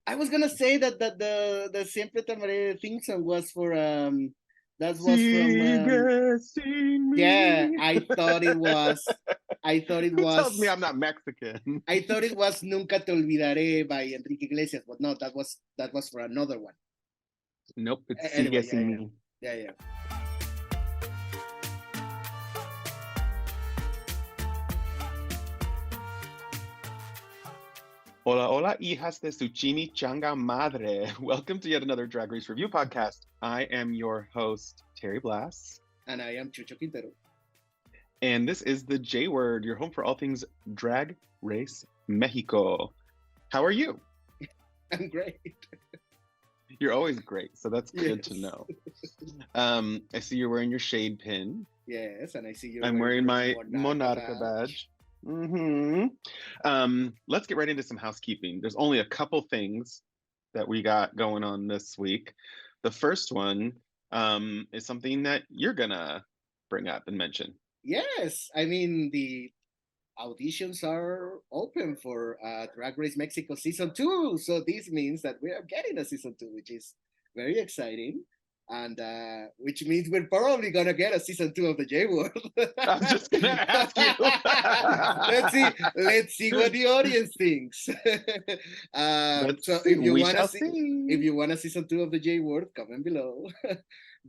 I was gonna say that the Siempre Te Amaré theme song was for that was from Sigue sin yeah, mí. I thought it was Who tells me I'm not Mexican? I thought it was Nunca Te Olvidaré by Enrique Iglesias, but no, that was for another one. Nope, it's Anyway, Sigue sin mí. yeah. Hola, hola, hijas de su chimichanga madre. Welcome to yet another Drag Race review podcast. I am your host, Terry Blas. And I am Chucho Quintero. And this is TheJWord, your home for all things Drag Race Mexico. How are you? I'm great. You're always great, so that's good to know. I see you're wearing your shade pin. Yes, and I see you're I'm wearing my Monarca badge. Let's get right into some housekeeping. There's only a couple things that we got going on this week. The first one is something that you're gonna bring up and mention. Yes, I mean the auditions are open for Drag Race Mexico season 2, so this means that we are getting a season 2, which is very exciting. And which means we're probably gonna get a season 2 of TheJWord. I was just gonna ask you. let's see what the audience thinks. So if you want a season 2 of TheJWord, comment below.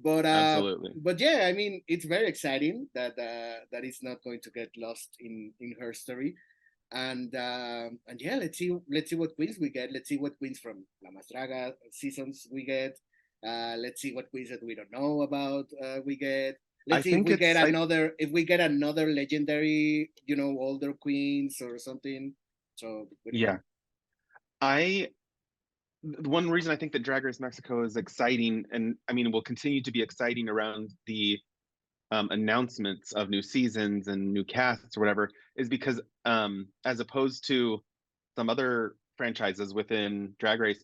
Absolutely. But yeah, I mean, it's very exciting that that it's not going to get lost in her story. And yeah, let's see what queens we get. Let's see what queens from La Mastraga seasons we get. Let's see what queens that we don't know about we get. Let's see if we get another legendary, older queens or something. So yeah, one reason I think that Drag Race Mexico is exciting, and I mean will continue to be exciting around the announcements of new seasons and new casts or whatever, is because as opposed to some other franchises within Drag Race,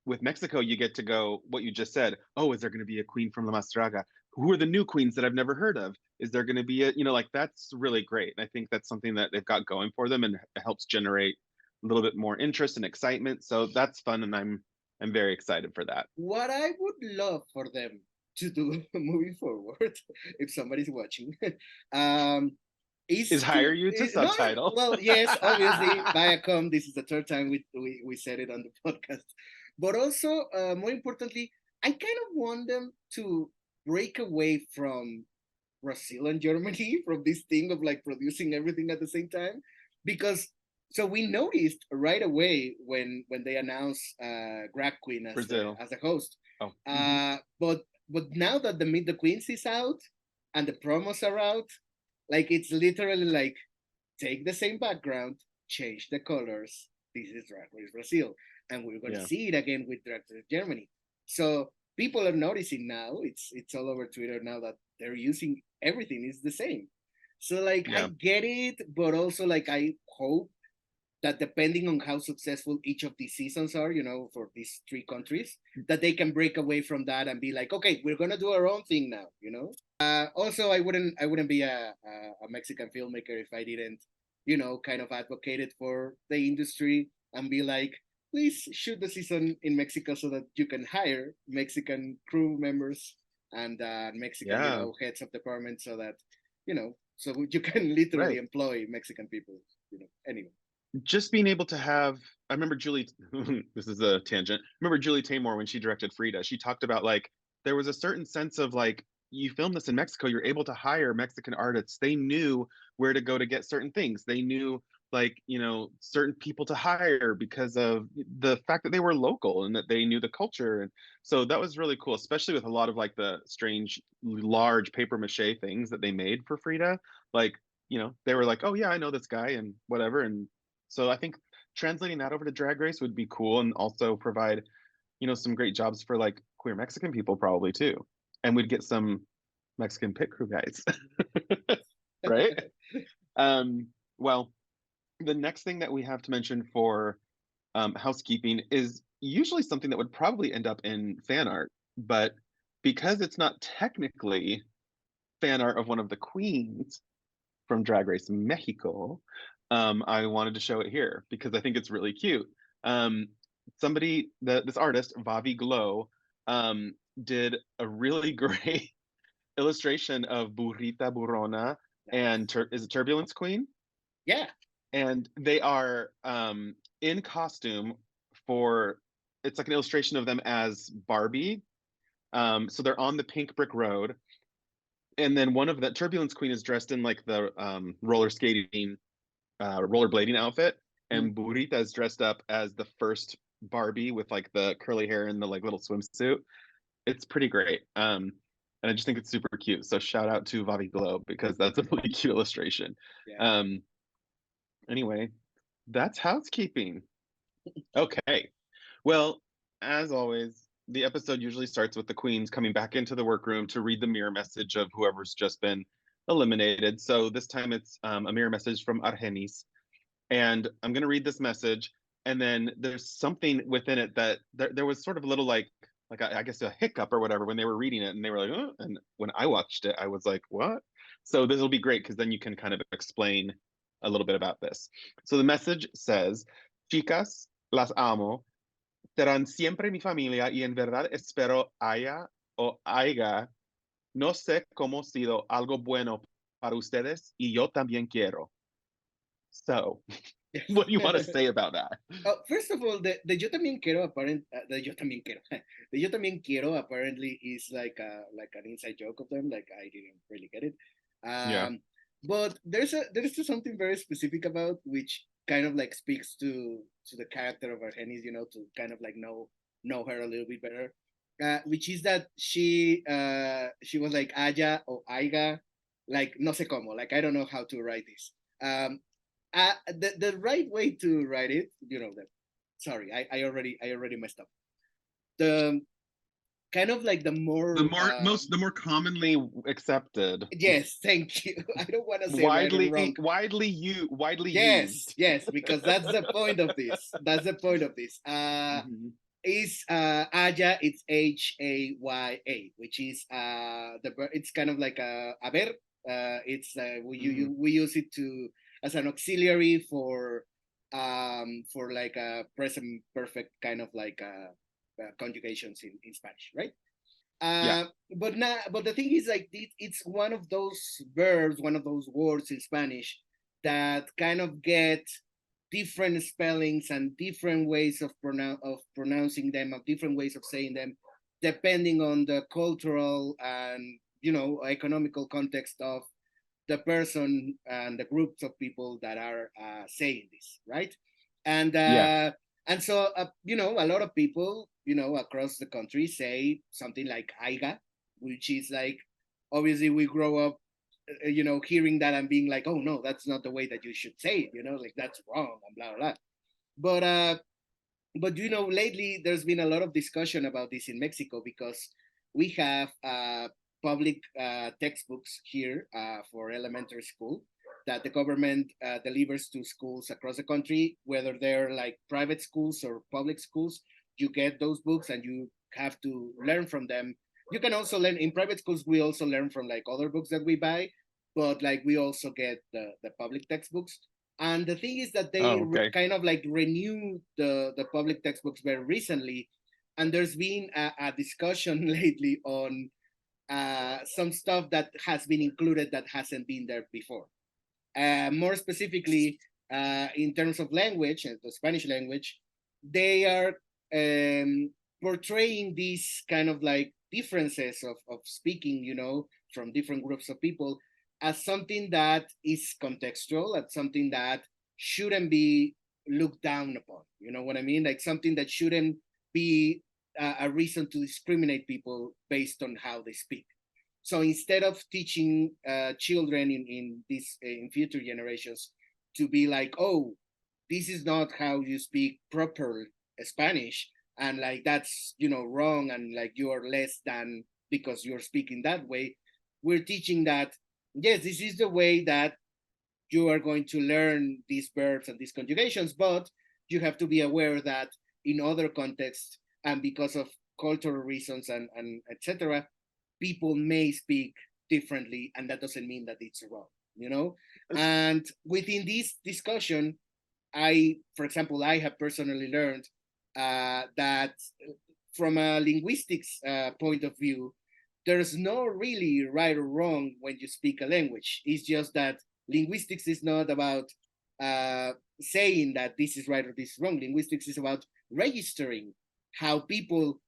with Mexico, you get to go what you just said. Oh, is there going to be a queen from La Mastraga? Who are the new queens that I've never heard of? Is there going to be that's really great. And I think that's something that they've got going for them, and it helps generate a little bit more interest and excitement. So that's fun, and I'm very excited for that. What I would love for them to do moving forward, if somebody's watching, is hire you to subtitle. Well, yes, obviously, Viacom. This is the third time we said it on the podcast. But also, more importantly, I kind of want them to break away from Brazil and Germany, from this thing of like producing everything at the same time, because so we noticed right away when they announced Drag Queen as the host. Oh. But now that the Meet the Queens is out and the promos are out, like it's literally like take the same background, change the colors. This is Drag Race Brazil, and we're going to see it again with Drag Race Germany. So people are noticing now. It's all over Twitter now that they're using everything is the same. So like I get it, but also like I hope that depending on how successful each of these seasons are, for these 3 countries, that they can break away from that and be like, okay, we're gonna do our own thing now, Also, I wouldn't be a Mexican filmmaker if I didn't, kind of advocated for the industry and be like, please shoot the season in Mexico so that you can hire Mexican crew members and Mexican, heads of departments, so that, so you can literally employ Mexican people, anyway. Just being able to have, I remember Julie, this is a tangent. I remember Julie Taymor when she directed Frida, she talked about like, there was a certain sense of like, you film this in Mexico, you're able to hire Mexican artists. They knew where to go to get certain things. They knew like, certain people to hire because of the fact that they were local and that they knew the culture. And so that was really cool, especially with a lot of like the strange, large paper mache things that they made for Frida. Like, they were like, oh yeah, I know this guy and whatever. And so I think translating that over to Drag Race would be cool, and also provide, some great jobs for like queer Mexican people probably too. And we'd get some Mexican pit crew guys, right? Well, the next thing that we have to mention for housekeeping is usually something that would probably end up in fan art, but because it's not technically fan art of one of the queens from Drag Race Mexico, I wanted to show it here because I think it's really cute. this artist, Vavi Glow, did a really great illustration of Burrita, Burrona, and is it Turbulence Queen? Yeah. And they are in costume for, it's like an illustration of them as Barbie. So they're on the pink brick road. And then one of the Turbulence Queen is dressed in like the roller skating, rollerblading outfit. Mm. And Burrita is dressed up as the first Barbie with like the curly hair and the like little swimsuit. It's pretty great. And I just think it's super cute. So shout out to Vavi Glow because that's a really cute illustration. Yeah. Anyway, that's housekeeping. Okay. Well, as always, the episode usually starts with the queens coming back into the workroom to read the mirror message of whoever's just been eliminated. So this time it's a mirror message from Argennis. And I'm going to read this message. And then there's something within it that there was sort of a little like I guess a hiccup or whatever when they were reading it. And they were like, oh. And when I watched it, I was like, what? So this will be great because then you can kind of explain a little bit about this. So the message says, Chicas, las amo, serán siempre mi familia y en verdad espero haya o haiga, no sé cómo sido algo bueno para ustedes y yo también quiero. So, what do you want to say about that? First of all, the yo también quiero the yo también quiero the yo también quiero apparently is like an inside joke of them. Like I didn't really get it. Yeah. But there's something very specific about which kind of like speaks to the character of Argennis, you know, to kind of like know her a little bit better. Which is that she was like Haya or Haiga, like no sé cómo, like I don't know how to write this. The right way to write it, you know, that sorry, I already messed up. The kind of like the more the more commonly accepted. Yes, thank you. I don't want to say widely right or wrong. widely Yes, used. yes, because that's the point of this. That's the point of this. Is Haya? It's Haya, which is it's kind of like a ver. It's we use it to as an auxiliary for like a present perfect kind of like conjugations in Spanish, right? Yeah. But the thing is like it's one of those verbs, one of those words in Spanish that kind of get different spellings and different ways of pronouncing them, of different ways of saying them, depending on the cultural and economical context of the person and the groups of people that are saying this, right? And Yes. and so a lot of people across the country say something like Haiga, which is like obviously we grow up hearing that and being like, oh no, that's not the way that you should say it, like that's wrong and blah blah blah. But lately there's been a lot of discussion about this in Mexico because we have public textbooks here for elementary school that the government delivers to schools across the country, whether they're like private schools or public schools. You get those books and you have to learn from them. You can also learn in private schools. We also learn from like other books that we buy, but like we also get the public textbooks. And the thing is that they kind of like renew the public textbooks very recently. And there's been a discussion lately on some stuff that has been included that hasn't been there before. More specifically, in terms of language, the Spanish language, they are portraying these kind of like differences of speaking, from different groups of people as something that is contextual, as something that shouldn't be looked down upon. You know what I mean? Like something that shouldn't be a reason to discriminate people based on how they speak. So instead of teaching children in future generations to be like, oh, this is not how you speak proper Spanish, and like that's wrong, and like you are less than because you're speaking that way, we're teaching that yes, this is the way that you are going to learn these verbs and these conjugations, but you have to be aware that in other contexts and because of cultural reasons and etc., people may speak differently, and that doesn't mean that it's wrong. And within this discussion, for example, I have personally learned that from a linguistics point of view, there's no really right or wrong when you speak a language. It's just that linguistics is not about saying that this is right or this is wrong. Linguistics is about registering how people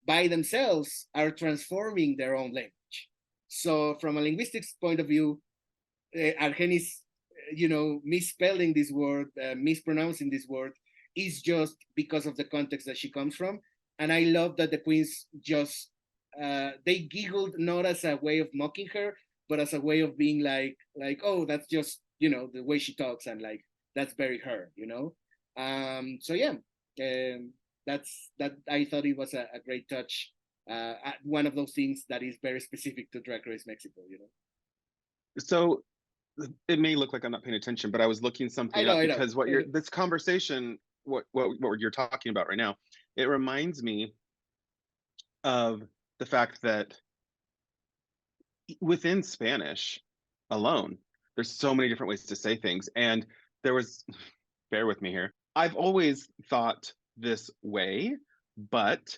by themselves are transforming their own language. So from a linguistics point of view, Argennis, misspelling this word, mispronouncing this word, is just because of the context that she comes from. And I love that the queens just they giggled not as a way of mocking her, but as a way of being like, oh, that's just the way she talks, and like that's very her. So yeah, that's that. I thought it was a great touch. One of those things that is very specific to Drag Race Mexico. So it may look like I'm not paying attention, but I was looking something up because what you're this conversation, what you're talking about right now, it reminds me of the fact that within Spanish alone, there's so many different ways to say things. And there was, bear with me here, I've always thought this way, but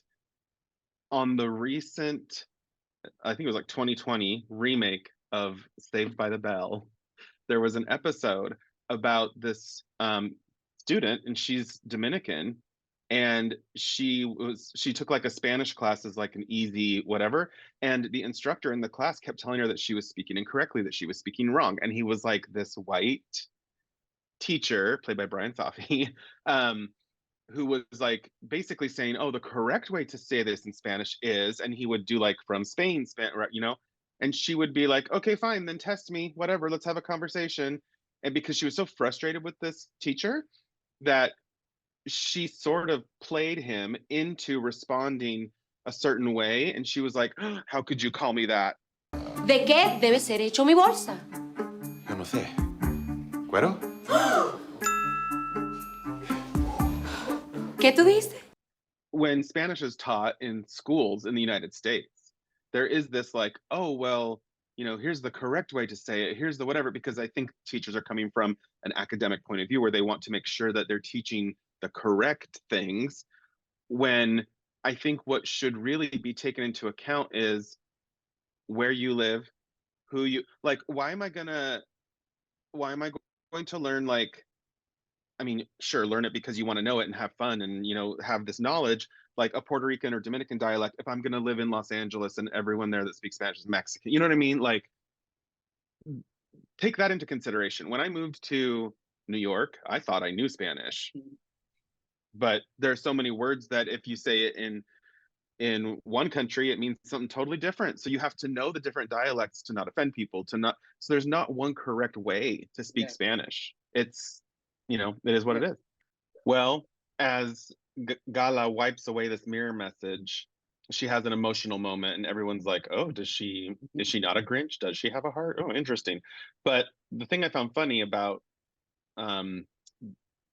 on the recent, I think it was like 2020 remake of Saved by the Bell, there was an episode about this student, and she's Dominican, and she took like a Spanish class as like an easy whatever, and the instructor in the class kept telling her that she was speaking incorrectly, that she was speaking wrong, and he was like this white teacher played by Brian Safi, who was like basically saying, oh, the correct way to say this in Spanish is, and he would do like from Spain, and she would be like, okay, fine, then test me, whatever, let's have a conversation. And because she was so frustrated with this teacher that she sort of played him into responding a certain way. And she was like, oh, how could you call me that? ¿De qué debe ser hecho mi bolsa? Yo no sé. ¿Cuero? ¿Qué tú dices? When Spanish is taught in schools in the United States, there is this like, oh, well, here's the correct way to say it. Here's the whatever, because I think teachers are coming from an academic point of view where they want to make sure that they're teaching the correct things, when I think what should really be taken into account is where you live, who you like. Why am I going to learn, like, I mean, sure, learn it because you want to know it and have fun and, have this knowledge, like a Puerto Rican or Dominican dialect, if I'm going to live in Los Angeles and everyone there that speaks Spanish is Mexican. You know what I mean? Like, take that into consideration. When I moved to New York, I thought I knew Spanish, but there's so many words that if you say it in one country, it means something totally different. So you have to know the different dialects to not offend people, so there's not one correct way to speak Spanish. It's, it is what it is. Well, as Gala wipes away this mirror message, she has an emotional moment, and everyone's like, oh, is she not a Grinch? Does she have a heart? Oh, interesting. But the thing I found funny about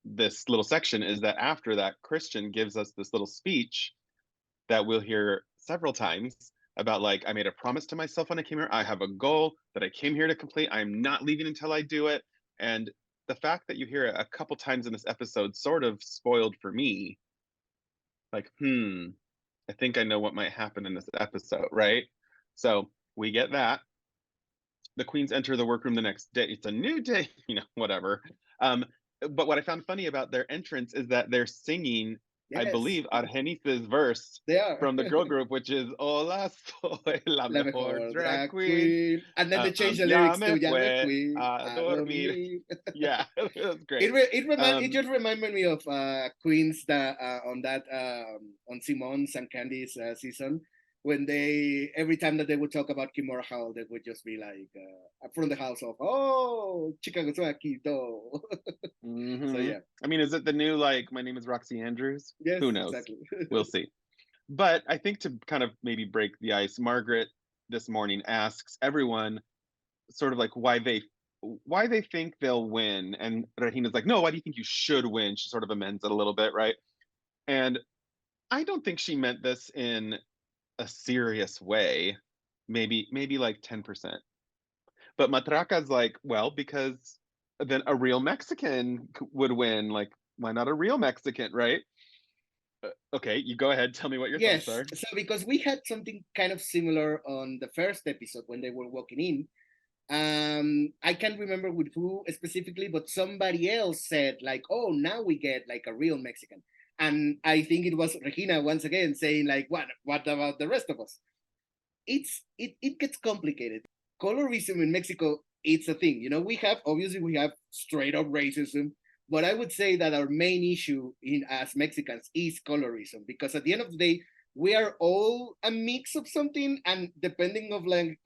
this little section is that after that, Cristian gives us this little speech that we'll hear several times about, like, I made a promise to myself when I came here. I have a goal that I came here to complete. I'm not leaving until I do it. And the fact that you hear it a couple times in this episode sort of spoiled for me. Like, I think I know what might happen in this episode, right? So we get that. The queens enter the workroom the next day. It's a new day, whatever. But what I found funny about their entrance is that they're singing, I believe, Argennis's verse from the girl group, which is Hola, soy la mejor drag queen. And then they change the lyrics to Ya me fui a dormir. Yeah, it was great. It just reminded me of queens that on Simone's and Candy's season, when every time that they would talk about Kimura Hall, they would just be like, from the house of, oh, Chicago Quito. So yeah. I mean, is it the new, like, my name is Roxy Andrews? Yes, who knows? Exactly. We'll see. But I think to kind of maybe break the ice, Margaret this morning asks everyone sort of like why they think they'll win. And Regina's like, no, why do you think you should win? She sort of amends it a little bit, right? And I don't think she meant this in a serious way. Maybe like 10%. But Matraca's like, well, because then a real Mexican would win. Like, why not a real Mexican, right? Okay, you go ahead. Tell me what your Yes, thoughts are. so because we had something kind of similar on the first episode when they were walking in. I can't remember with who specifically, but somebody else said like, "Oh, now we get like a real Mexican," and I think it was Regina once again saying like, "What about the rest of us?" It gets complicated. Colorism in Mexico, it's a thing. You know, we have straight up racism, but I would say that our main issue in as Mexicans is colorism because at the end of the day, we are all a mix of something, and depending of like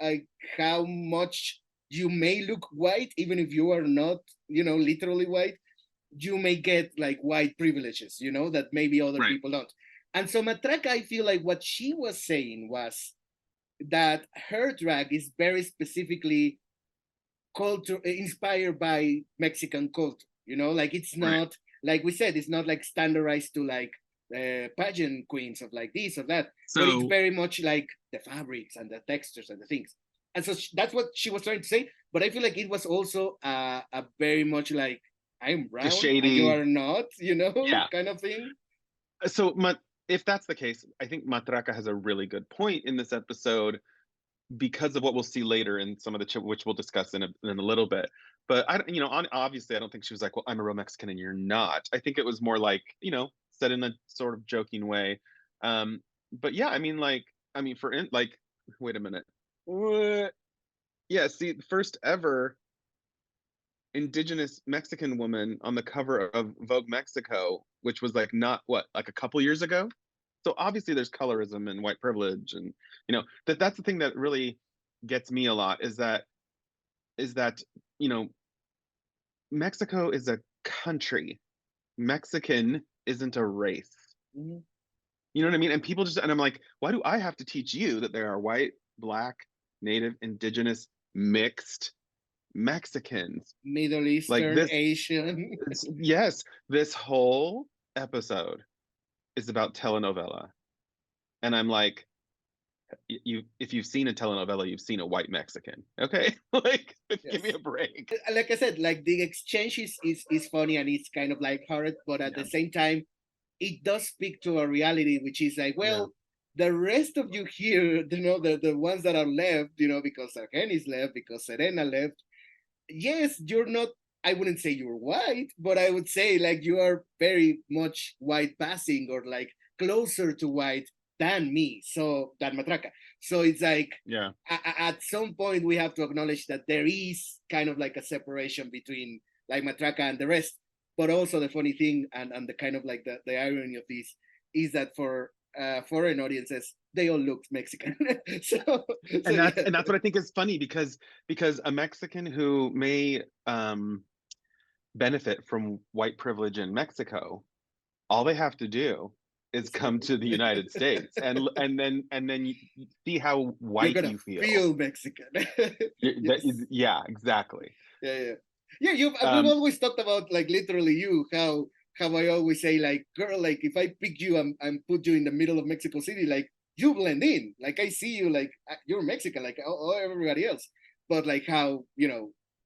how much you may look white, even if you are not, you know, literally white, you may get like white privileges, you know, that maybe other Right. people don't. And so Matraca, I feel like what she was saying was that her drag is very specifically culture inspired by Mexican culture. You know, like it's not Right. like we said, it's not like standardized to like pageant queens of like this or that, but it's So very much like the fabrics and the textures and the things. And so that's what she was trying to say. But I feel like it was also a very much like I'm a brown and you shady, are not, you know, yeah. kind of thing. So if that's the case, I think Matraca has a really good point in this episode because of what we'll see later in some of the which we'll discuss in a little bit. But obviously, I don't think she was like, "Well, I'm a real Mexican and you're not." I think it was more like, said in a sort of joking way. But yeah, wait a minute. What? Yeah, see, the first ever indigenous Mexican woman on the cover of Vogue Mexico, which was like not like a couple years ago. So obviously there's colorism and white privilege, and that's the thing that really gets me a lot is that you know Mexico is a country. Mexican isn't a race. Mhm. You know what I mean? And people and I'm like, why do I have to teach you that there are white, black, native, indigenous, mixed Mexicans? Middle Like Eastern, this, Asian. yes, this whole episode is about telenovela. And I'm like, if you've seen a telenovela, you've seen a white Mexican. Okay? Like, give me Yes. a break. Like I said, like the exchange is funny and it's kind of lighthearted, but at Yeah. the same time, it does speak to a reality, which is like, well, the rest of you here, you know, the ones that are left, you know, because Argennis left, because Serena left. Yes, you're not. I wouldn't say you're white, but I would say like you are very much white passing or like closer to white than me. So than Matraca. So it's like Yeah. at some point we have to acknowledge that there is kind of like a separation between like Matraca and the rest. But also the funny thing and the kind of like the irony of this is that for foreign audiences, they all look Mexican. so And yeah. that's what I think is funny because a Mexican who may benefit from white privilege in Mexico, all they have to do is come to the United States and then you see how You're white gonna you feel Mexican. Yes. Yeah, exactly. Yeah. We've Um, always talked about like literally you how I always say like girl, like if I pick you and put you in the middle of Mexico City, like you blend in, like I see you like you're Mexican like everybody else, but like how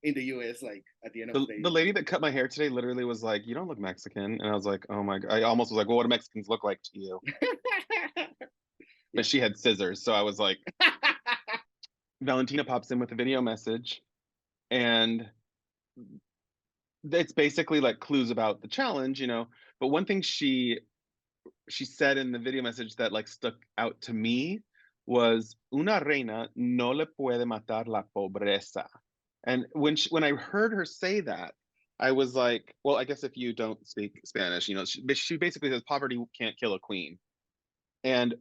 in the US, like at the end of the day. the lady that cut my hair today literally was like, "You don't look Mexican," and I was like, "Oh my God!" I almost was like, "Well, what do Mexicans look like to you?" Yeah. But she had scissors, so I was like, Valentina pops in with a video message, and it's basically like clues about the challenge, But one thing she said in the video message that like stuck out to me was "Una reina no le puede matar la pobreza." And when I heard her say that, I was like, well, I guess if you don't speak Spanish, she basically says poverty can't kill a queen. And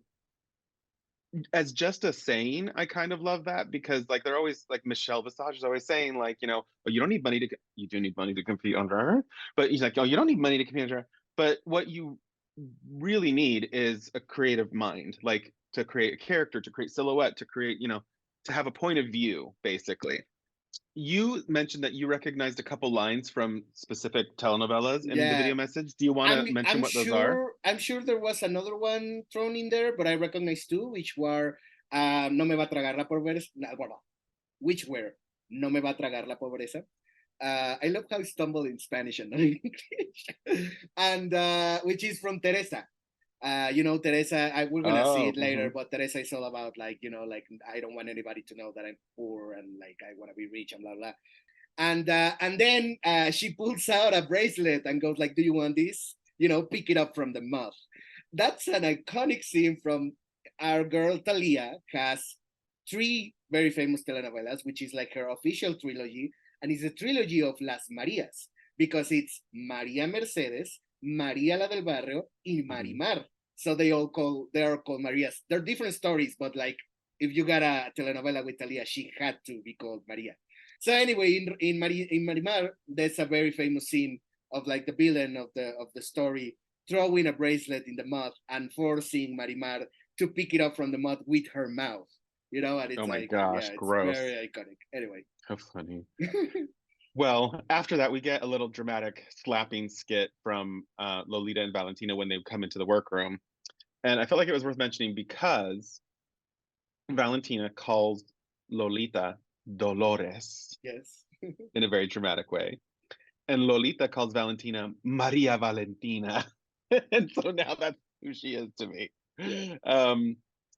as just a saying, I kind of love that because like they're always like Michelle Visage is always saying like, well, you don't need money you do need money to compete on drama, but he's like, oh, you don't need money to compete on drama. But what you really need is a creative mind, like to create a character, to create silhouette, to create, to have a point of view, basically. You mentioned that you recognized a couple lines from specific telenovelas in the Yeah. video message. Do you want to mention what those are? I'm sure there was another one thrown in there, but I recognize two, which were No me va a tragar la pobreza. Which were No me va a tragar la pobreza. I love how I stumble in Spanish and not in English. And which is from Teresa. Teresa, we're gonna see it later, mhm. but Teresa is all about like, like I don't want anybody to know that I'm poor and like I want to be rich and blah blah. And then she pulls out a bracelet and goes like, "Do you want this? Pick it up from the mouth." That's an iconic scene from our girl Talia. Has three very famous telenovelas, which is like her official trilogy, and it's a trilogy of Las Marias because it's María Mercedes, María la del Barrio, and Marimar. So they are called Marias. They're different stories, but like if you got a telenovela with Talia, she had to be called Maria. So anyway, in Marimar, there's a very famous scene of like the villain of the story throwing a bracelet in the mud and forcing Marimar to pick it up from the mud with her mouth. And it's Oh my like, yeah, gosh, it's gross. very iconic. Anyway. How funny. Well, after that, we get a little dramatic slapping skit from Lolita and Valentina when they come into the workroom. And I felt like it was worth mentioning because Valentina calls Lolita Dolores. Yes. In a very dramatic way. And Lolita calls Valentina Maria Valentina. And so now that's who she is to me. Yeah.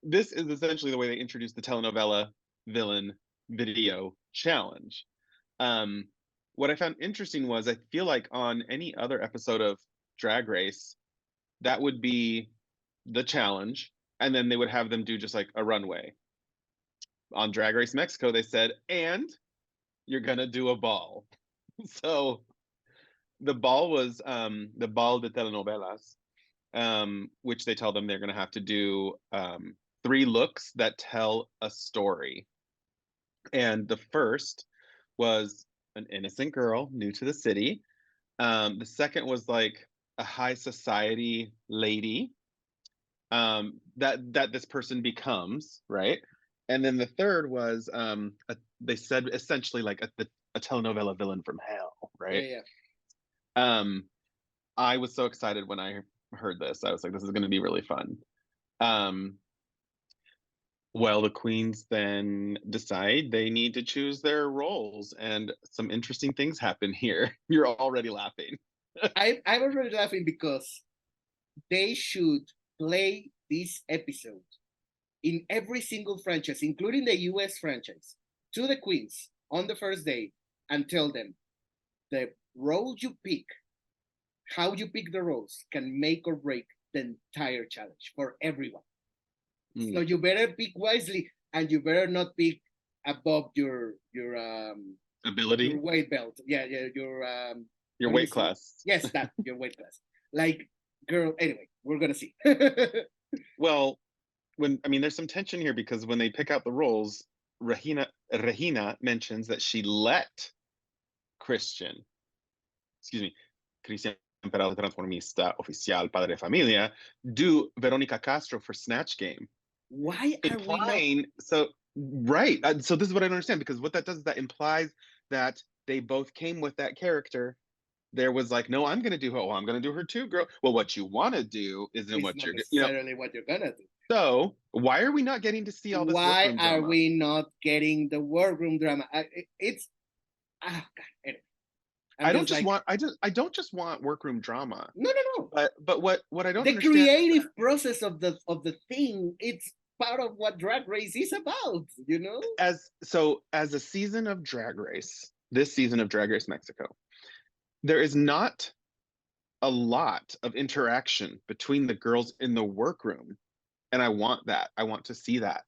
This is essentially the way they introduced the telenovela villain video challenge. What I found interesting was I feel like on any other episode of Drag Race, that would be the challenge, and then they would have them do just like a runway. On Drag Race Mexico, they said, and you're gonna do a ball. So the ball was the ball de telenovelas, which they tell them they're gonna have to do 3 looks that tell a story. And the first was an innocent girl new to the city. The second was like a high society lady that this person becomes, right? And then the third was they said essentially like a telenovela villain from hell, right? Yeah. I was so excited when I heard this. I was like, this is going to be really fun. Well, the queens then decide they need to choose their roles, and some interesting things happen here. You're already laughing. I'm already laughing because they should play this episode in every single franchise, including the US franchise, to the queens on the first day and tell them the role you pick, how you pick the roles can make or break the entire challenge for everyone. So you better pick wisely, and you better not pick above your ability, your weight belt. Yeah, your weight class. Yes, that your weight class. Like, girl. Anyway, we're gonna see. Well, there's some tension here because when they pick out the roles, Regina mentions that she let Cristian Emperador Transformista Oficial Padre de Familia do Veronica Castro for Snatch Game. Why are implying, we not? So right. So this is what I don't understand, because what that does is that implies that they both came with that character. There was like, no, I'm going to do her. Oh, I'm going to do her too, girl. Well, what you want to do isn't it's what not you're necessarily what you're gonna do. So why are we not getting to see all this? Why are we not getting the workroom drama? It's God. Anyway. I don't just want workroom drama. No. But what I don't the understand, creative process of the thing, it's part of what Drag Race is about, As a season of Drag Race, this season of Drag Race Mexico, there is not a lot of interaction between the girls in the workroom, and I want that. I want to see that.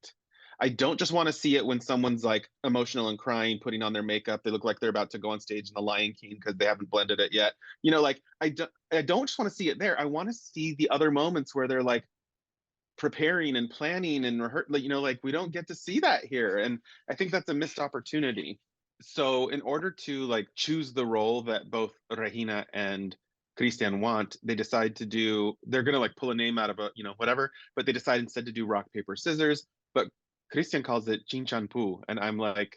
I don't just want to see it when someone's like emotional and crying, putting on their makeup. They look like they're about to go on stage in The Lion King because they haven't blended it yet. Like I don't just want to see it there. I want to see the other moments where they're like preparing and planning and like we don't get to see that here, and I think that's a missed opportunity. So in order to like choose the role that both Regina and Cristian want, they decide to do, they're gonna like pull a name out of a whatever, but they decide instead to do rock paper scissors. But Cristian calls it Chinchanpu, and I'm like,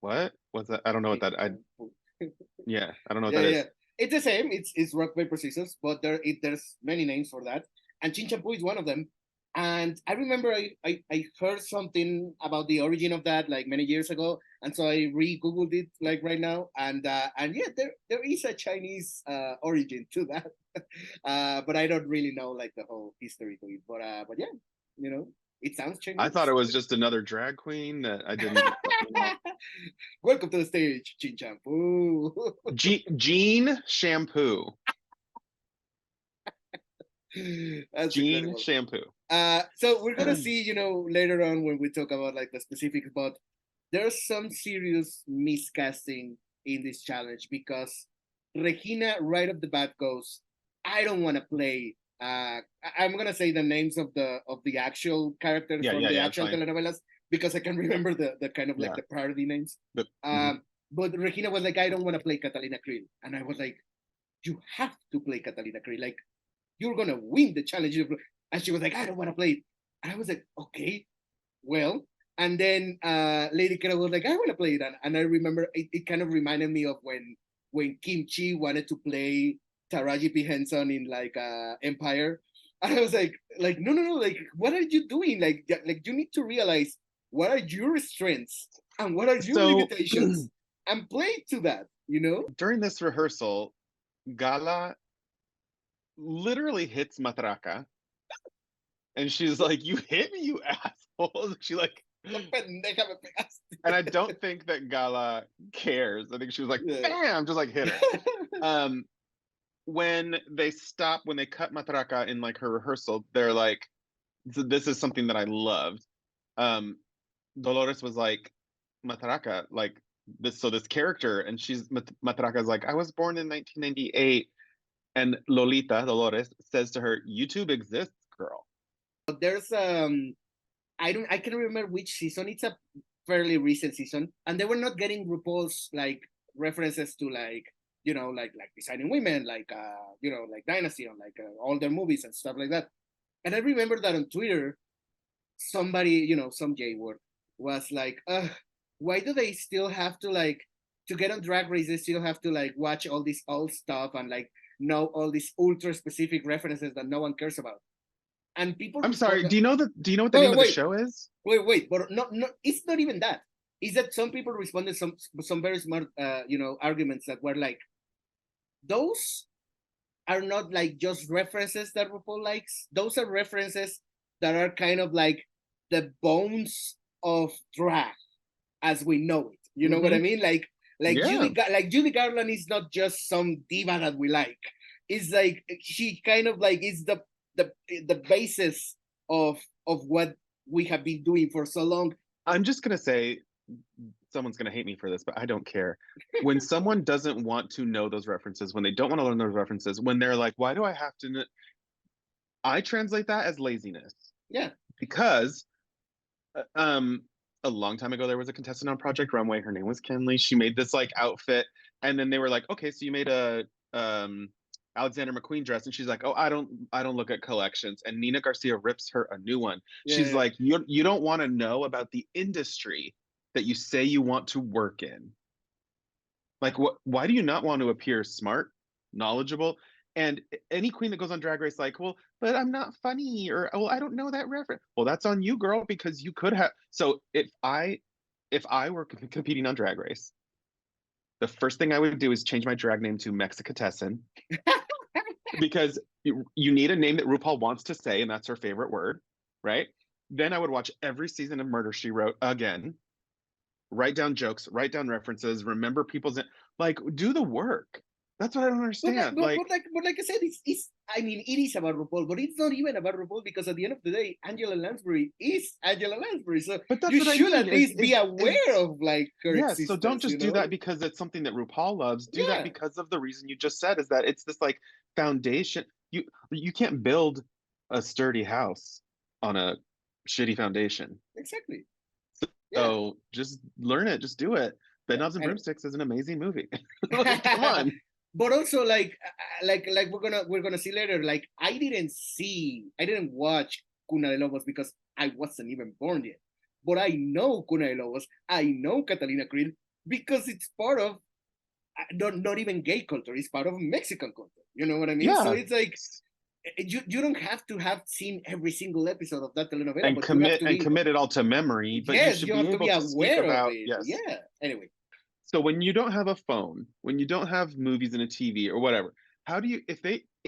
what? What's that? I don't know what that. I don't know what that is. Yeah. It's the same. It's rock paper scissors, but there's many names for that, and Chinchanpu is one of them. And I remember I heard something about the origin of that like many years ago, And so I re-googled it like right now, and yeah, there is a Chinese origin to that, but I don't really know like the whole history to it. But yeah, you know, it sounds Chinese. I thought it was just another drag queen that I didn't. Welcome to the stage, Chin Shampoo. Jean Shampoo. That's Jean incredible. Shampoo. So we're gonna see, you know, later on when we talk about like the specifics, but there's some serious miscasting in this challenge because Regina right off the bat goes, I don't want to play. I'm gonna say the names of the actual characters from the actual telenovelas because I can remember the kind of like the parody names. But Regina was like, I don't want to play Catalina Krill, and I was like, you have to play Catalina Krill, like you're gonna win the challenge. And she was like, I don't want to play it. And I was like, okay, well. And then Lady Kara was like, I want to play it. And I remember it kind of reminded me of when Kim Chi wanted to play Taraji P. Henson in like Empire. And I was like, no, like, what are you doing? Like you need to realize what are your strengths and what are your limitations and play to that, you know? During this rehearsal, Gala literally hits Matraca. And she's like, you hit me, you asshole. She like, and I don't think that Gala cares. I think she was like, bam, just like hit her. When they cut Matraca in like her rehearsal, they're like, this is something that I loved. Dolores was like, Matraca, like this character, and Matraca's like, I was born in 1998. And Lolita, Dolores, says to her, YouTube exists, girl. There's I can't remember which season. It's a fairly recent season, and they were not getting RuPaul's like references to like, you know, like designing women, like you know, like Dynasty on like all their movies and stuff like that. And I remember that on Twitter, somebody, you know, some DRMX was like, why do they still have to like to get on Drag Race? They still have to like watch all this old stuff and like know all these ultra specific references that no one cares about. And people, I'm sorry, do you know what the name of the show is? Wait, but no, it's not even that. It's that some people responded some very smart you know, arguments that were like, those are not like just references that RuPaul likes. Those are references that are kind of like the bones of drag as we know it. You know what I mean? Like Judy Garland is not just some diva that we like. It's like she kind of like is the basis of what we have been doing for so long. I'm just gonna say, someone's gonna hate me for this, but I don't care. When someone doesn't want to know those references, when they don't want to learn those references, when they're like, why do I have to know? I translate that as laziness. Yeah. Because a long time ago, there was a contestant on Project Runway. Her name was Kenley. She made this like outfit, and then they were like, okay, so you made a Alexander McQueen dress, and she's like, oh, I don't look at collections. And Nina Garcia rips her a new one. She's like, you don't want to know about the industry that you say you want to work in. Like, why do you not want to appear smart, knowledgeable? And any queen that goes on Drag Race, like, well, but I'm not funny, or well, I don't know that reference. Well, that's on you, girl, because you could have. So if I were competing on Drag Race, the first thing I would do is change my drag name to Mexicatessin. Because you need a name that RuPaul wants to say, and that's her favorite word, right? Then I would watch every season of Murder, She Wrote again, write down jokes, write down references, remember people's, like, do the work. That's what I don't understand. But like I said, it's I mean, it is about RuPaul, but it's not even about RuPaul, because at the end of the day, Angela Lansbury is Angela Lansbury. So you should at least be aware of like her existence. So don't just do that because it's something that RuPaul loves. Do that because of the reason you just said, is that it's this like foundation. You can't build a sturdy house on a shitty foundation. Exactly. So just learn it, just do it. Bedknobs and Broomsticks is an amazing movie. Come on. But also like we're gonna see later, like I didn't watch Cuna de Lobos because I wasn't even born yet. But I know Cuna de Lobos, I know Catalina Krill, because it's part of not even gay culture, it's part of Mexican culture. You know what I mean? Yeah. So it's like you don't have to have seen every single episode of that telenovela, And but you have to be, commit it all to memory. But yes, should you be have to able be to speak aware of about it. yes. Yeah. Anyway, So when you don't have a phone, when you don't have movies and a TV or whatever, how do you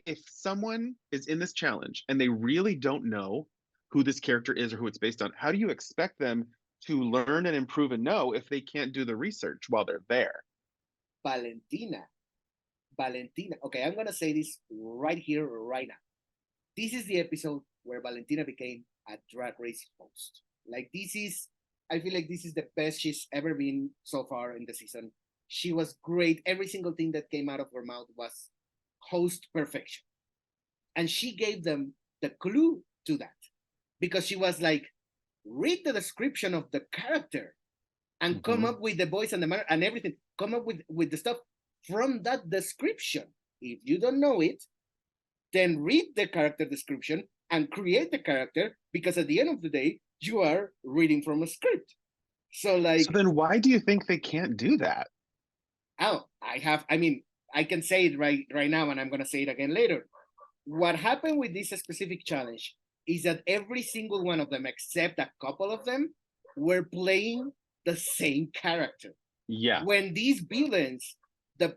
if someone is in this challenge and they really don't know who this character is or who it's based on, how do you expect them to learn and improve and know if they can't do the research while they're there? Valentina. Okay, I'm gonna say this right here, right now. This is the episode where Valentina became a drag race host. Like this is, I feel like this is the best she's ever been so far in the season. She was great. Every single thing that came out of her mouth was host perfection. And she gave them the clue to that because she was like, read the description of the character and come up with the voice and the manner and everything. Come up with the stuff from that description. If you don't know it, then read the character description and create the character because at the end of the day, you are reading from a script. So then why do you think they can't do that? I can say it right now and I'm gonna say it again later. What happened with this specific challenge is that every single one of them, except a couple of them, were playing the same character. Yeah. When these villains, the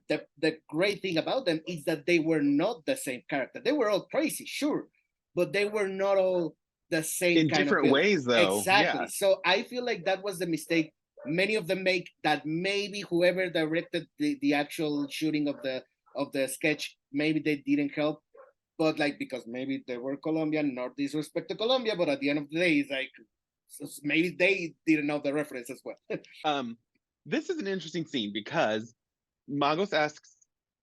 great thing about them is that they were not the same character. They were all crazy, sure, but they were not all the same in kind different of ways, though. Exactly. Yeah. So I feel like that was the mistake many of them make, that maybe whoever directed the actual shooting of the sketch, maybe they didn't help. But like, because maybe they were Colombian, not disrespect to Colombia, but at the end of the day, it's like maybe they didn't know the reference as well. This is an interesting scene because Magos asks,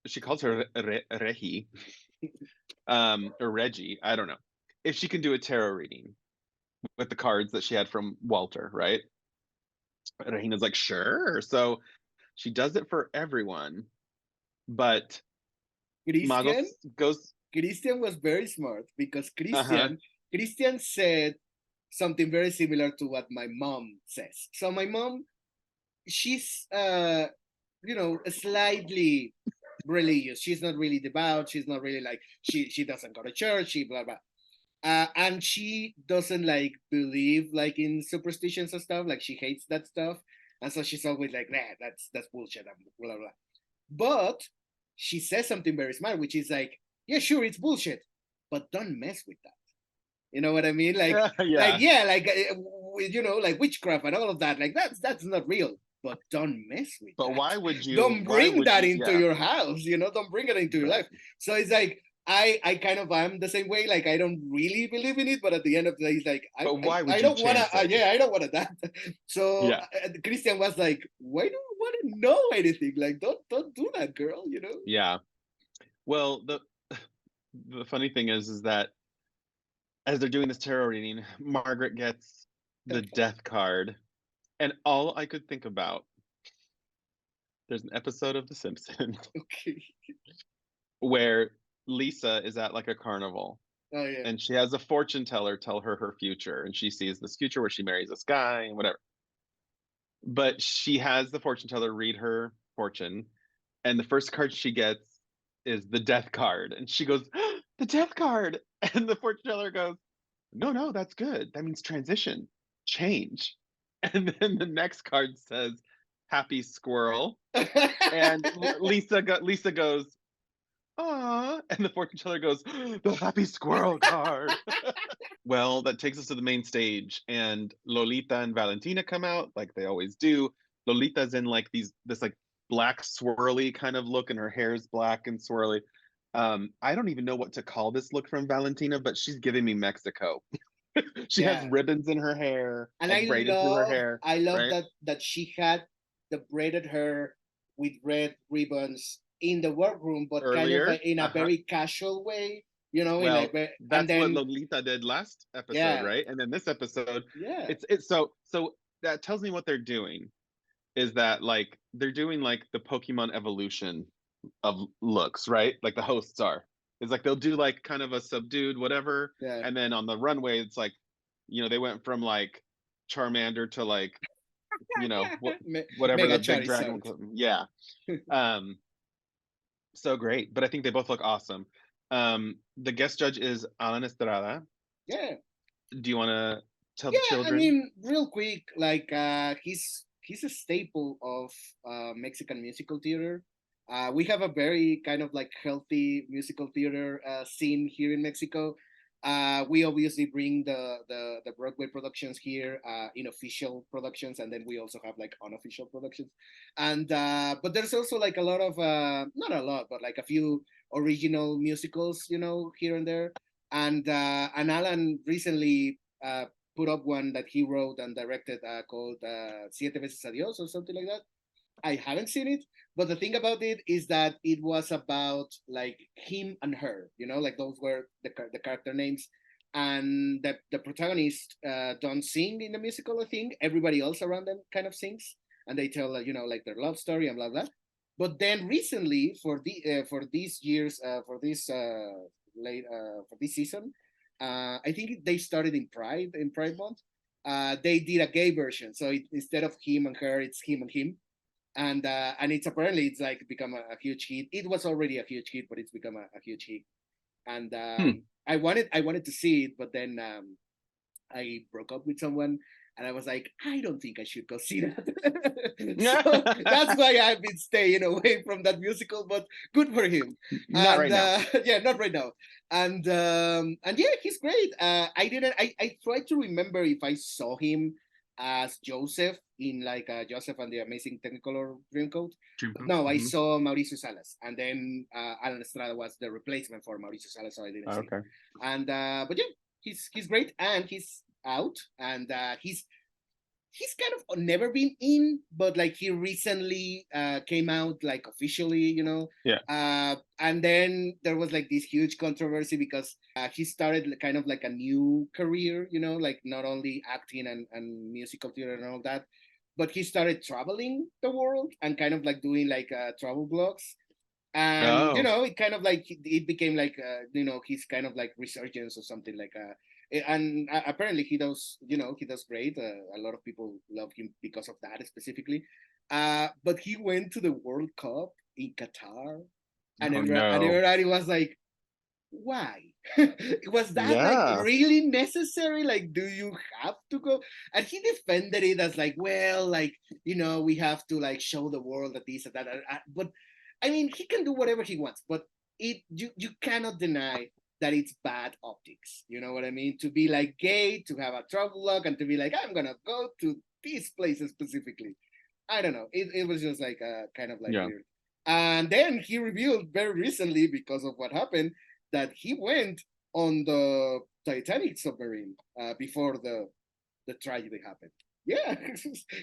she calls her Reji, or Reggie, I don't know, if she can do a tarot reading with the cards that she had from Walter, right? Regina's like, sure. So she does it for everyone, but Magos goes. Cristian was very smart because Cristian said something very similar to what my mom says. So my mom, she's slightly religious. She's not really devout. She's not really like she doesn't go to church. She blah blah. And she doesn't like believe like in superstitions and stuff. Like she hates that stuff, and so she's always like, nah, that's bullshit. Blah blah. But she says something very smart, which is like, yeah, sure, it's bullshit, but don't mess with that. You know what I mean? Like, like witchcraft and all of that. Like that's not real. But don't mess with but that. why would you? Don't bring that into your house. Don't bring it into your life. So it's like I kind of am the same way. Like I don't really believe in it, but at the end of the day, it's like I don't want to. I don't want to that. So Cristian was like, "Why do you want to know anything? Like don't do that, girl." Yeah. Well, the funny thing is that as they're doing this tarot reading, Margaret gets the death card, and all I could think about, there's an episode of The Simpsons where Lisa is at like a carnival. Oh, yeah. And she has a fortune teller tell her future, and she sees this future where she marries this guy and whatever. But she has the fortune teller read her fortune, and the first card she gets is the death card, and she goes, "The death card!" And the fortune teller goes, "No, that's good. That means transition, change." And then the next card says, "Happy squirrel," and Lisa goes, "Aw," and the fortune teller goes, "The happy squirrel card." Well, that takes us to the main stage, and Lolita and Valentina come out like they always do. Lolita's in like this like black swirly kind of look, and her hair is black and swirly. I don't even know what to call this look from Valentina, but she's giving me Mexico. She has ribbons in her hair and braided through her hair. I love that she had the braided hair with red ribbons in the workroom, but earlier, kind of in a very casual way. Well, that's what Lolita did last episode, right? And then this episode, it's so that tells me what they're doing is that like they're doing like the Pokemon evolution of looks, right? Like the hosts are. It's like they'll do like kind of a subdued whatever, and then on the runway, it's like, they went from like Charmander to like, whatever the big dragon. Yeah. So great, but I think they both look awesome. The guest judge is Alan Estrada. Yeah. Do you want to tell the Yeah, I children? mean, real quick, like he's a staple of Mexican musical theater. We have a very kind of like healthy musical theater scene here in Mexico. We obviously bring the Broadway productions here in official productions, and then we also have like unofficial productions. And but there's also like a lot of not a lot, but like a few original musicals, you know, here and there. And Alan recently put up one that he wrote and directed called Siete veces adiós or something like that. I haven't seen it, but the thing about it is that it was about like him and her, you know, like those were the character names. And the protagonist don't sing in the musical, I think. Everybody else around them kind of sings, and they tell, you know, like their love story and blah, blah. But then recently, for these years, for this season, I think they started in Pride Month. They did a gay version, so instead of him and her, it's him and him, and it's apparently it's like become a huge hit. It was already a huge hit, but it's become a huge hit. And I wanted to see it, but then I broke up with someone, and I was like, I don't think I should go see that. So that's why I've been staying away from that musical. But good for him. Not right now. Yeah, not right now. And yeah, he's great. I didn't. I tried to remember if I saw him as Joseph in like Joseph and the Amazing Technicolor Dreamcoat. But no, I saw Mauricio Salas, and then Alan Estrada was the replacement for Mauricio Salas, so I didn't see. Okay. And but yeah, he's great, and he's out, and he's kind of never been in, but like he recently came out like officially, you know. Yeah. And then there was like this huge controversy because he started kind of like a new career, you know, like not only acting and musical theater and all that, but he started traveling the world and kind of like doing like travel blogs. And you know, it kind of like it became like you know, his kind of like resurgence or something like and apparently he does, you know, he does great. A lot of people love him because of that specifically. But he went to the World Cup in Qatar, and everybody was like, why? Was that like really necessary? Like, do you have to go? And he defended it as like, well, like, you know, we have to like show the world that this and that. But I mean, he can do whatever he wants, but you cannot deny that it's bad optics. You know what I mean? To be like gay, to have a travel log, and to be like, I'm gonna go to these places specifically. I don't know. It was just like kind of like weird. And then he revealed very recently, because of what happened, that he went on the Titanic submarine before the tragedy happened. Yeah,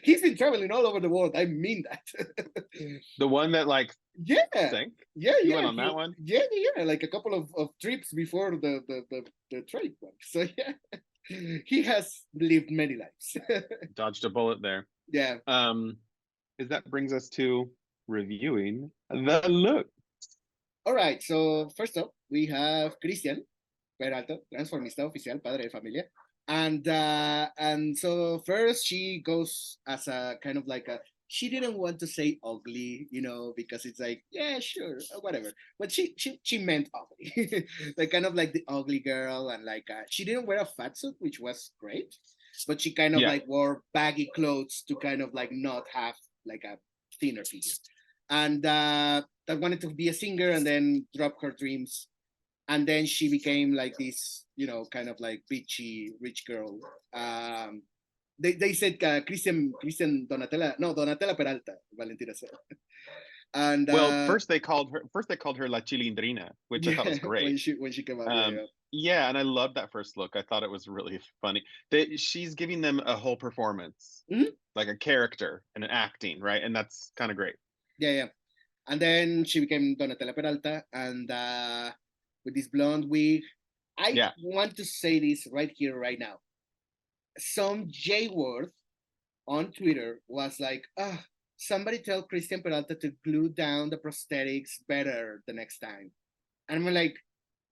he's been traveling all over the world. I mean that. The one that like sank? Yeah, you went on that one? Yeah, like a couple of trips before the trade one. So yeah, he has lived many lives. Dodged a bullet there. Yeah. That brings us to reviewing the look. All right, so first up, we have Cristian Peralta, transformista oficial, padre de familia. And so first she goes as a kind of like she didn't want to say ugly, you know, because it's like, yeah, sure, whatever. But she meant ugly, like kind of like the ugly girl, and like she didn't wear a fat suit, which was great, but she kind of like wore baggy clothes to kind of like not have like a thinner figure. And that wanted to be a singer and then drop her dreams. And then she became like this, you know, kind of like bitchy rich girl. They said Cristian Donatella Peralta, Valentina said. And well, first they called her La Chilindrina, which I thought was great when she came out. Yeah, and I loved that first look. I thought it was really funny. She's giving them a whole performance, like a character and an acting, right? And that's kind of great. Yeah. And then she became Donatella Peralta, and with this blonde wig. I want to say this right here, right now. Some DRMX on Twitter was like, somebody tell Cristian Peralta to glue down the prosthetics better the next time. And I'm like,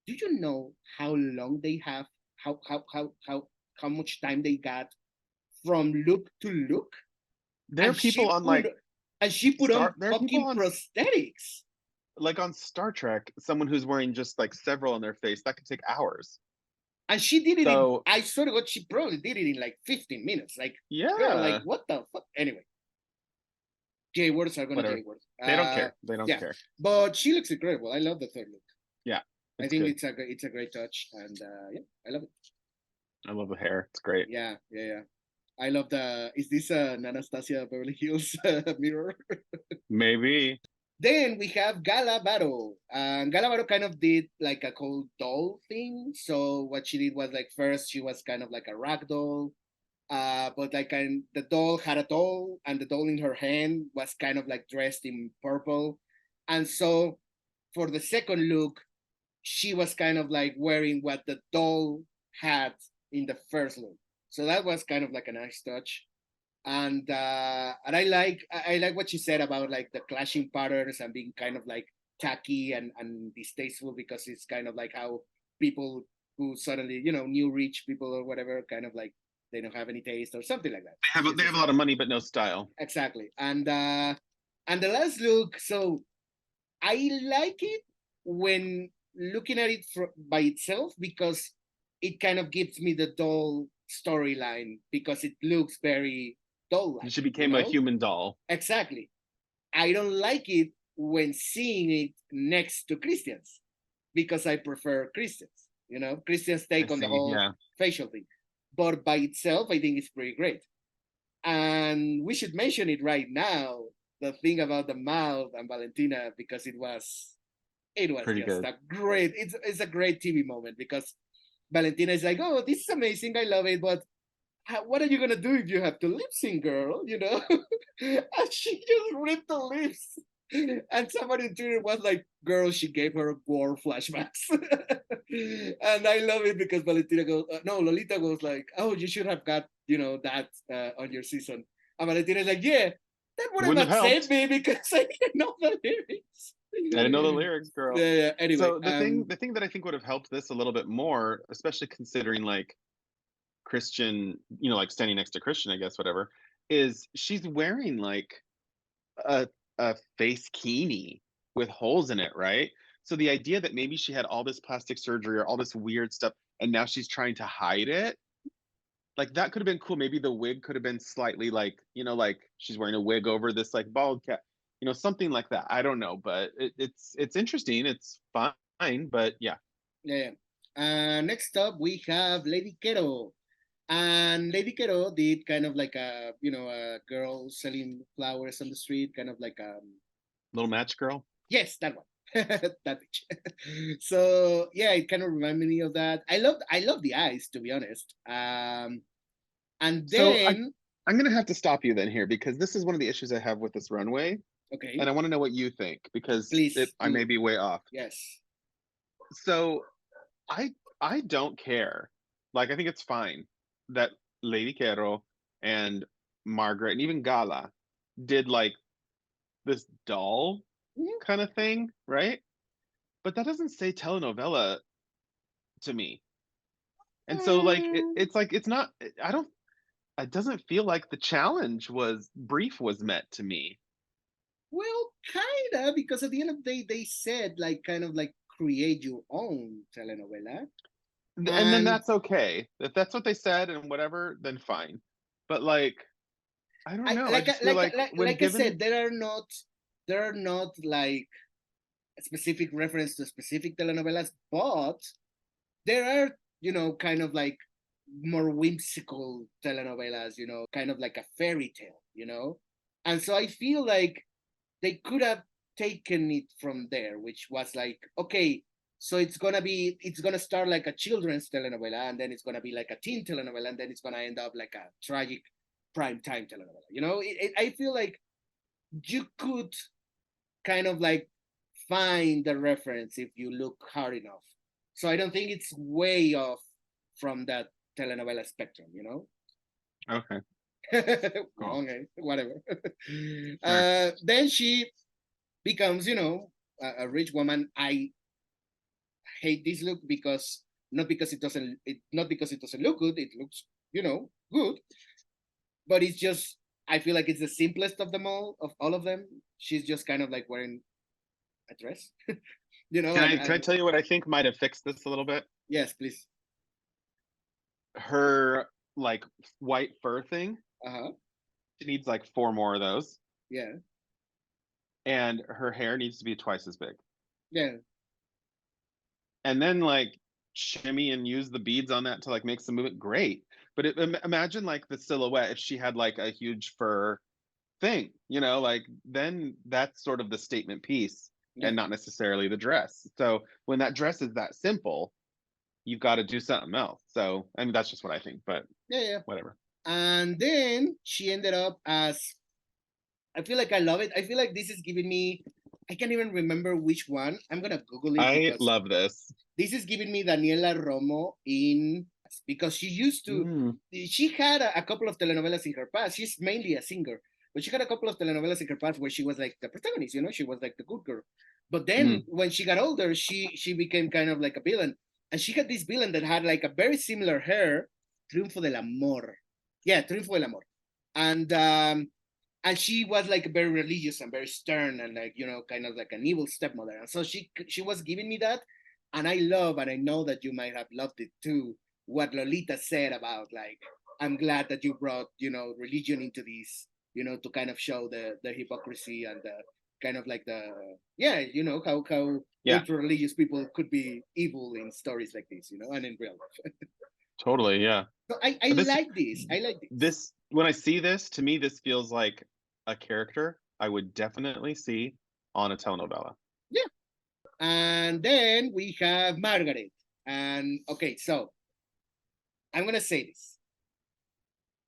do you know how long they have, how much time they got from look to look? There are people on like, and she put on fucking prosthetics. like on Star Trek, someone who's wearing just like several on their face, that could take hours. And she did it So I swear to God, she probably did it in like 15 minutes. Like, yeah, girl, like, what the fuck? Anyway, J-words are gonna whatever. J-words. They don't care. They don't care. But she looks incredible. I love the third look. Yeah, I think good. it's a great touch, and yeah, I love it. I love the hair. It's great. Yeah. I love the. Is this an Anastasia Beverly Hills mirror? Maybe. Then we have Gala Battle. And Gala Battle kind of did like a cold doll thing. So what she did was like first she was kind of like a rag doll. But like the doll had a doll, and the doll in her hand was kind of like dressed in purple. And so for the second look, she was kind of like wearing what the doll had in the first look. So that was kind of like a nice touch. And I like what she said about like the clashing patterns and being kind of like tacky and distasteful, because it's kind of like how people who suddenly, new rich people or whatever, kind of like they don't have any taste or something like that. They have a lot of money but no style. Exactly. And the last look, so I like it when looking at it by itself, because it kind of gives me the doll storyline, because it looks very doll-like. She became a human doll. Exactly. I don't like it when seeing it next to Cristian's, because I prefer Cristian's. Cristian's take on the whole facial thing. But by itself, I think it's pretty great. And we should mention it right now, the thing about the mouth and Valentina, because it was pretty just good. It's a great TV moment, because Valentina is like, oh, this is amazing, I love it, but what are you gonna do if you have to lip sync, girl? And she just ripped the lips. And somebody in Twitter was like, girl, she gave her war flashbacks. And I love it, because Valentina goes, no, Lolita goes like, oh, you should have got, that on your season. And Valentina is like, yeah, that would have saved me, because I didn't know the lyrics. I didn't know the lyrics, girl. Yeah. Anyway, so the thing that I think would have helped this a little bit more, especially considering like Christian, like standing next to Christian, I guess, whatever, is she's wearing like a face kini with holes in it, right? So the idea that maybe she had all this plastic surgery or all this weird stuff, and now she's trying to hide it, like that could have been cool. Maybe the wig could have been slightly like, like she's wearing a wig over this like bald cap, something like that. I don't know, but it's interesting. It's fine, but yeah. Yeah. Next up, we have Lady Quero. And Lady Quero did kind of like a girl selling flowers on the street, kind of like a little match girl. Yes, that one. That bitch. So yeah, it kind of reminded me of that. I love the eyes, to be honest. And then so I'm gonna have to stop you then here, because this is one of the issues I have with this runway. Okay. And I want to know what you think, because I may be way off. Yes. So I don't care. Like, I think it's fine that Lady Quero and Margaret and even Gala did like this doll kind of thing, right? But that doesn't say telenovela to me. And so like it's like it's not, it doesn't feel like the challenge was met to me. Well, kind of, because at the end of the day, they said like kind of like create your own telenovela. And then that's okay. If that's what they said and whatever, then fine. But like, I don't know. I just feel like I said, there are not like a specific reference to specific telenovelas, but there are, kind of like more whimsical telenovelas, kind of like a fairy tale, And so I feel like they could have taken it from there, which was like, okay, so it's gonna start like a children's telenovela, and then it's gonna be like a teen telenovela, and then it's gonna end up like a tragic prime time telenovela. I feel like you could kind of like find the reference if you look hard enough. So I don't think it's way off from that telenovela spectrum. Okay. Okay, whatever. Then she becomes, a rich woman. I hate this look, because not because it doesn't look good. It looks, good, but it's just, I feel like it's the simplest of them all, of all of them. She's just kind of like wearing a dress. You know, Can I tell you what I think might have fixed this a little bit? yes, please. Her like white fur thing. Uh-huh. She needs like 4 more of those. Yeah. And her hair needs to be twice as big. Yeah. And then like shimmy and use the beads on that to like make some movement. Great. But imagine like the silhouette if she had like a huge fur thing, you know, like then that's sort of the statement piece Yeah. and not necessarily the dress. So when that dress is that simple, you've got to do something else. So I mean that's just what I think, but Yeah. whatever. And then she ended up as, I feel like I love it. I feel like this is giving me, I can't even remember which one. I'm gonna Google it. I love this. This is giving me Daniela Romo in, because she used to, she had a couple of telenovelas in her past. She's mainly a singer, but she had a couple of telenovelas in her past where she was like the protagonist, you know, she was like the good girl. But then when she got older, she became kind of like a villain. And she had this villain that had like a very similar hair, Triunfo del Amor. Yeah, Triunfo del Amor. And she was like very religious and very stern and like, you know, kind of like an evil stepmother. And so she was giving me that. And I love, and I know that you might have loved it too, what Lolita said about like, I'm glad that you brought, you know, religion into this, you know, to kind of show the hypocrisy and the kind of like the, yeah, you know, how ultra religious people could be evil in stories like this, you know, and in real life. Totally, yeah. So I like this. I like this. This, when I see this, to me, this feels like a character I would definitely see on a telenovela. Yeah. And then we have Margaret. And okay, so I'm going to say this.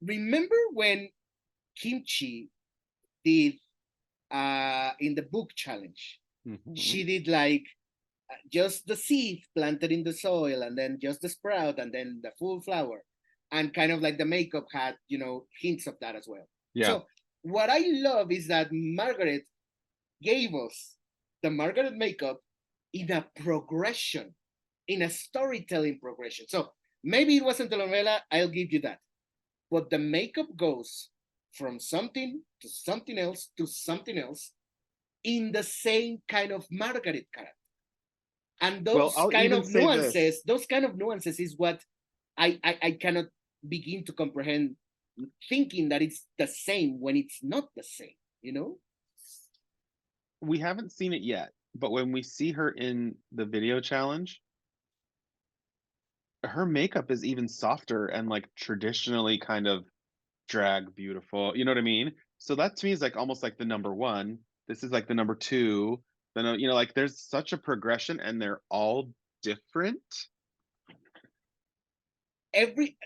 Remember when Kimchi did in the book challenge, she did like just the seed planted in the soil and then just the sprout and then the full flower. And kind of like the makeup had, you know, hints of that as well. Yeah. So what I love is that Margaret gave us the Margaret makeup in a progression, in a storytelling progression. So maybe it wasn't telenovela, I'll give you that. But the makeup goes from something to something else to something else in the same kind of Margaret character. And those kind of nuances is what I cannot begin to comprehend, thinking that it's the same when it's not the same, you know? We haven't seen it yet, but when we see her in the video challenge, her makeup is even softer and like traditionally kind of drag beautiful. You know what I mean? So that to me is like almost like the number 1. This is like the number 2. Then you know, like there's such a progression and they're all different. Every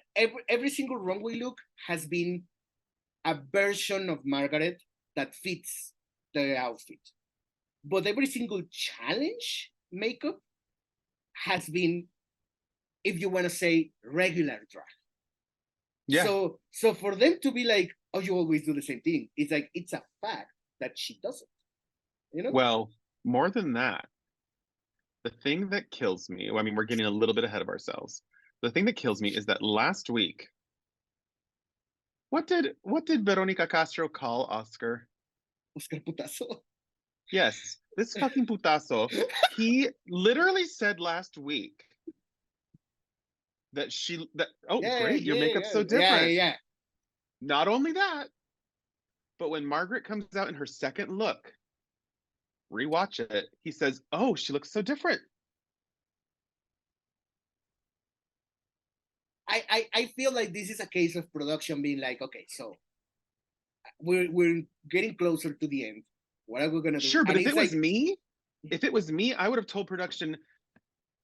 single runway look has been a version of Margaret that fits the outfit. But every single challenge makeup has been, if you want to say, regular drag. Yeah. So for them to be like, oh, you always do the same thing, it's like, it's a fact that she doesn't, you know? Well, more than that, the thing that kills me, I mean, we're getting a little bit ahead of ourselves. The thing that kills me is that last week, what did Veronica Castro call Oscar? Oscar Putazo. Yes, this fucking putazo. He literally said last week that great, your makeup's so different. Yeah. Not only that, but when Margaret comes out in her second look, rewatch it, he says, oh, she looks so different. I feel like this is a case of production being like, okay, so we're getting closer to the end. What are we gonna do? Sure, but if it was me, I would have told production,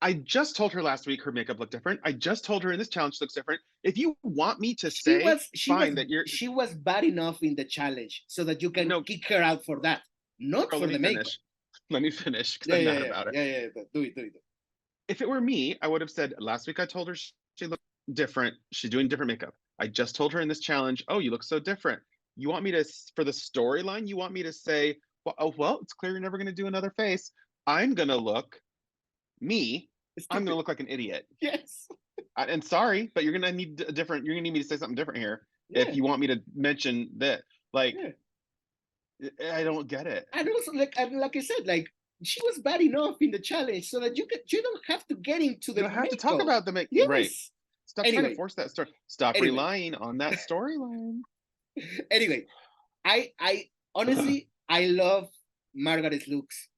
I just told her last week her makeup looked different. I just told her in this challenge looks different. If you want me to say, she was bad enough in the challenge so that you can kick her out for that, not for the makeup. Let me finish because I'm mad about it. Yeah. Do it. If it were me, I would have said, last week I told her she looked different. She's doing different makeup. I just told her in this challenge, oh, you look so different. You want me to, for the storyline, you want me to say, well, it's clear you're never going to do another face. I'm going to look I'm going to look like an idiot. Yes. And sorry, but you're going to need me to say something different here if you want me to mention that. Like, I don't get it. And also, like I said, like she was bad enough in the challenge so that you don't have to get into the You don't have to talk makeup. about the make. Yes. Right. Stop trying Anyway. to force that story. Stop Anyway. relying on that storyline. Anyway, I honestly I love Margaret's looks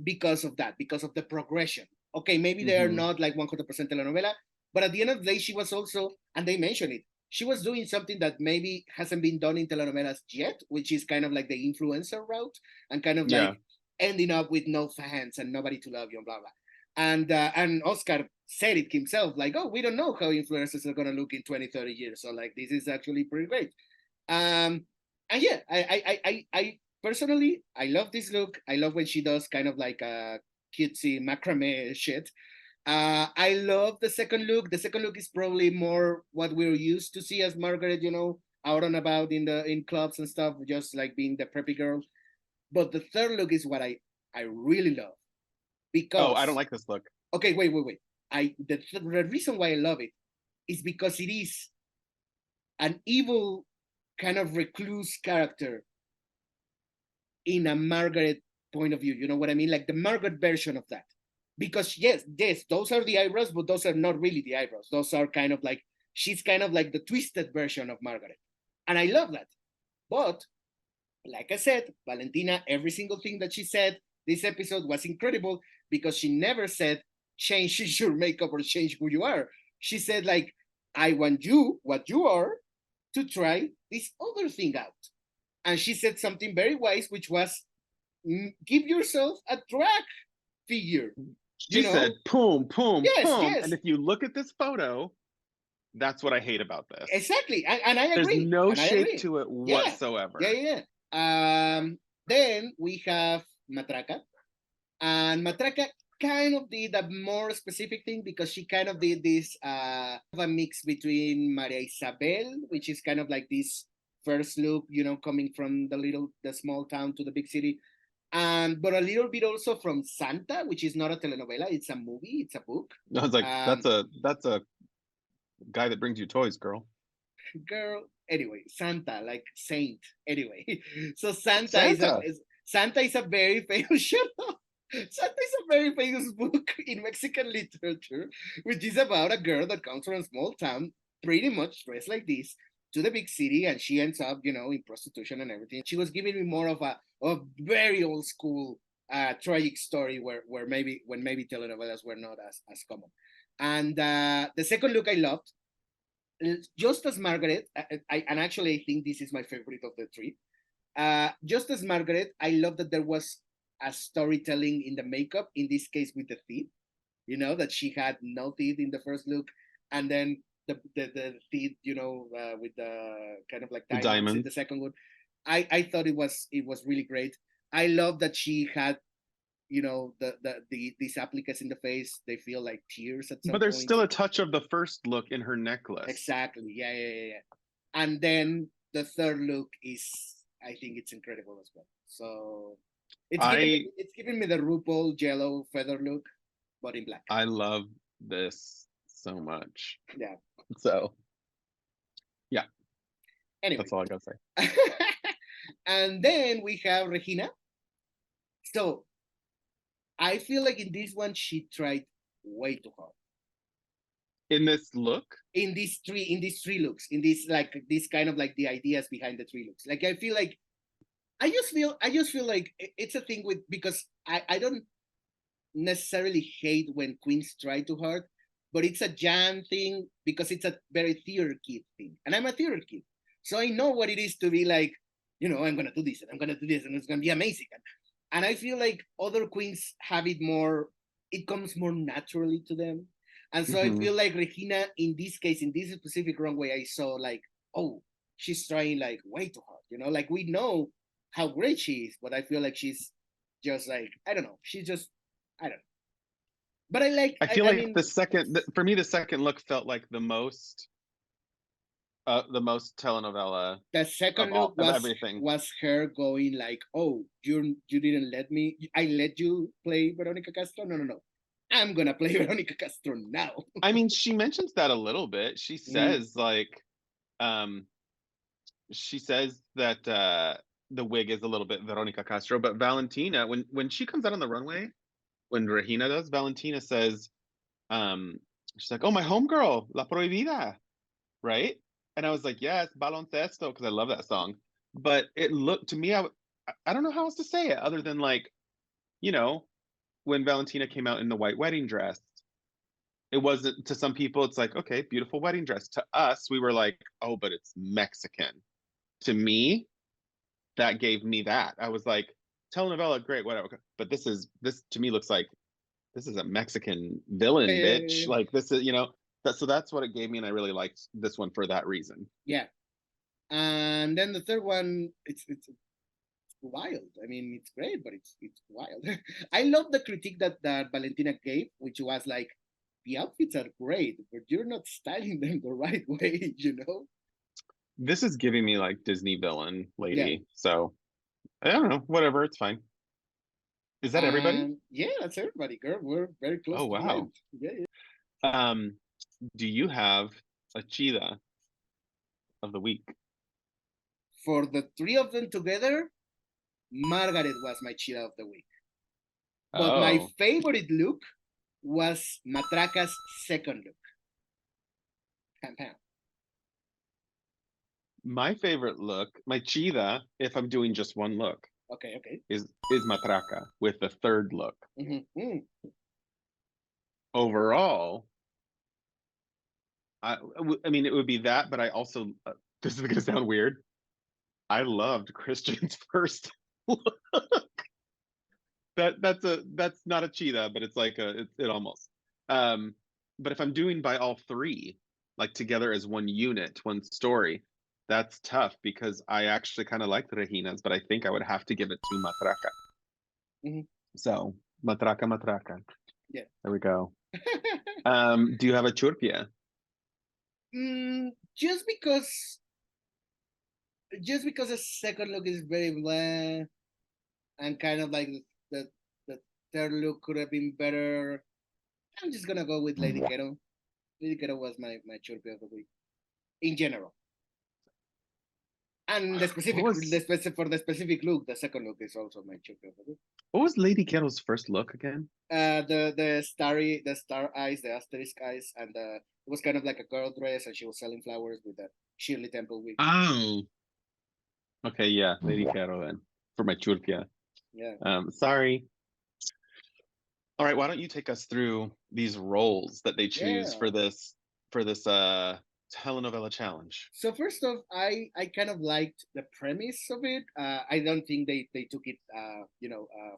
because of that, because of the progression. Okay, maybe they are not like 100% telenovela, but at the end of the day, she was also, and they mentioned it, she was doing something that maybe hasn't been done in telenovelas yet, which is kind of like the influencer route and kind of like ending up with no fans and nobody to love you and blah blah. And Oscar said it himself, like, oh, we don't know how influencers are gonna look in 20, 30 years. So like this is actually pretty great. And yeah, I personally I love this look. I love when she does kind of like a cutesy macrame shit. I love the second look. The second look is probably more what we're used to see as Margaret, you know, out and about in clubs and stuff, just like being the preppy girl. But the third look is what I really love. Because I don't like this look. Okay, wait. The reason why I love it is because it is an evil kind of recluse character in a Margaret point of view. You know what I mean? Like the Margaret version of that. Because yes, those are the eyebrows, but those are not really the eyebrows. Those are kind of like, she's kind of like the twisted version of Margaret. And I love that. But like I said, Valentina, every single thing that she said this episode was incredible because she never said, change your makeup or change who you are. She said, like, I want you, what you are, to try this other thing out. And she said something very wise, which was, give yourself a drag figure. She said, boom, boom, yes, boom. Yes. And if you look at this photo, that's what I hate about this. Exactly. And I agree. There's no and shape to it whatsoever. Yeah. Then we have Matraca. And Matraca kind of did a more specific thing because she kind of did this a mix between Maria Isabel, which is kind of like this first look, you know, coming from the small town to the big city. But a little bit also from Santa, which is not a telenovela, it's a movie, it's a book. I was like, that's a guy that brings you toys, girl. Anyway, Santa, like saint. Anyway, so Santa is a very famous show. Santa is a very famous book in Mexican literature, which is about a girl that comes from a small town, pretty much dressed like this, to the big city, and she ends up, you know, in prostitution and everything. She was giving me more of a very old school tragic story where maybe telenovelas were not as common. And the second look I loved, just as Margaret, and actually I think this is my favorite of the three. Just as Margaret, I love that there was a storytelling in the makeup, in this case with the teeth, you know, that she had no teeth in the first look, and then the teeth, you know, with the kind of like diamonds in the second one. I thought it was really great. I love that she had, you know, these applicants in the face, they feel like tears at some point. But there's still a touch of the first look in her necklace. Exactly. Yeah. And then the third look is, I think it's incredible as well. So it's giving me the RuPaul yellow feather look, but in black. I love this so much. Yeah. So, yeah. Anyway. That's all I gotta say. And then we have Regina. So, I feel like in this one, she tried way too hard. In this look? In these three looks, in this kind of like the ideas behind the three looks. Like I feel like I just feel like it's a thing with, because I don't necessarily hate when queens try too hard, but it's a Jan thing because it's a very theater kid thing. And I'm a theater kid. So I know what it is to be like, you know, I'm gonna do this and I'm gonna do this and it's gonna be amazing. And I feel like other queens have it more, it comes more naturally to them. And so I feel like Regina, in this case, in this specific Runway, I saw like, oh, she's trying like way too hard, you know, like we know how great she is, but I feel like she's just like, I don't know, she's just, I don't know. But I feel like the second look felt like the most telenovela. The second look was her going like, oh, you didn't let me, I let you play Veronica Castro? No. I'm gonna play Veronica Castro now. I mean, she mentions that a little bit. She says like, she says that the wig is a little bit Veronica Castro, but Valentina, when she comes out on the runway, when Regina does, Valentina says, she's like, "Oh, my homegirl, La Prohibida," right? And I was like, "Yes, baloncesto," because I love that song. But it looked to me, I don't know how else to say it other than like, you know, when Valentina came out in the white wedding dress, it wasn't, to some people, it's like, okay, beautiful wedding dress. To us, we were like, oh, but it's Mexican. To me, that gave me that. I was like, telenovela, great, whatever. But this to me looks like this is a Mexican villain, bitch. Like this is, so that's what it gave me, and I really liked this one for that reason. Yeah. And then the third one, it's wild. I mean, it's great, but it's wild. I love the critique that Valentina gave, which was like, the outfits are great, but you're not styling them the right way, This is giving me like Disney villain lady. Yeah. So I don't know, whatever, it's fine. Is that everybody? Yeah, that's everybody, girl. We're very close to the end. Yeah. Do you have a cheetah of the week? For the three of them together, Margaret was my cheetah of the week. But my favorite look was Matraca's second look. Pam pam. My favorite look, my cheetah, if I'm doing just one look, okay, is Matraca with the third look. Mm-hmm. Overall, I mean, it would be that, but I also, this is gonna sound weird, I loved Christian's first look. That's not a cheetah, but it's like it almost. But if I'm doing by all three, like together as one unit, one story, that's tough because I actually kind of like the Regina's, but I think I would have to give it to Matraca. Mm-hmm. So Matraca. Yeah. There we go. Do you have a churpia? Just because the second look is very blah, and kind of like the third look could have been better, I'm just gonna go with Lady Quero. Lady Quero was my churpia of the week in general. And the specific for the specific look, the second look is also my churpia of the week. What was Lady Quero's first look again? The star eyes, the asterisk eyes, and it was kind of like a girl dress, and she was selling flowers with a Shirley Temple wig. Oh, okay, yeah, Lady Quero then for my churpia. Yeah. Sorry. All right, why don't you take us through these roles that they choose for this telenovela challenge? So first off, I kind of liked the premise of it. I don't think they took it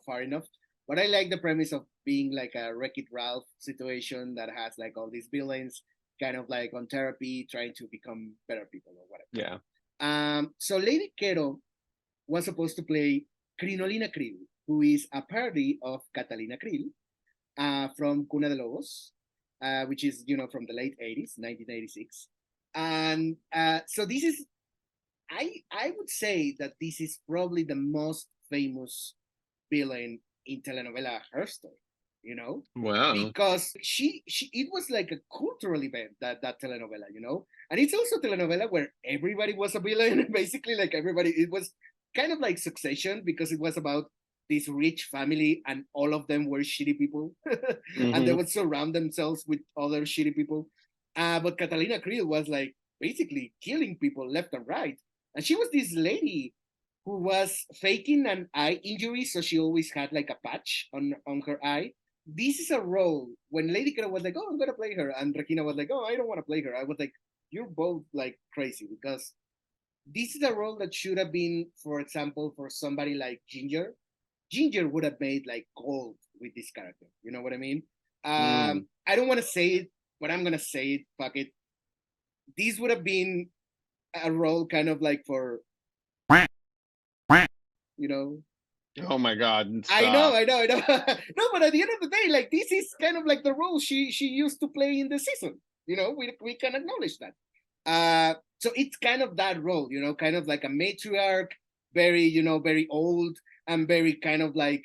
far enough, but I like the premise of being like a Wreck-It Ralph situation that has like all these villains kind of like on therapy trying to become better people or whatever. Yeah. So Lady Quero was supposed to play Crinolina Krill, who is a parody of Catalina Krill from Cuna de Lobos, which is from the late 80s, 1986. And so this is, I would say that this is probably the most famous villain in telenovela her story, Wow. because she it was like a cultural event, that telenovela, and it's also a telenovela where everybody was a villain. Basically, like everybody, it was kind of like Succession, because it was about this rich family and all of them were shitty people. And they would surround themselves with other shitty people. But Catalina Krill was like basically killing people left and right. And she was this lady who was faking an eye injury, so she always had like a patch on her eye. This is a role when Lady Quero was like, oh, I'm gonna play her, and Regina was like, oh, I don't want to play her. I was like, you're both like crazy, because this is a role that should have been, for example, for somebody like Ginger. Ginger would have made like gold with this character. You know what I mean? I don't want to say it, but I'm gonna say it. Fuck it. This would have been a role kind of like for, Oh my God! Stop. I know. No, but at the end of the day, like this is kind of like the role she used to play in the season. We can acknowledge that. So it's kind of that role, kind of like a matriarch, very very old, and very kind of like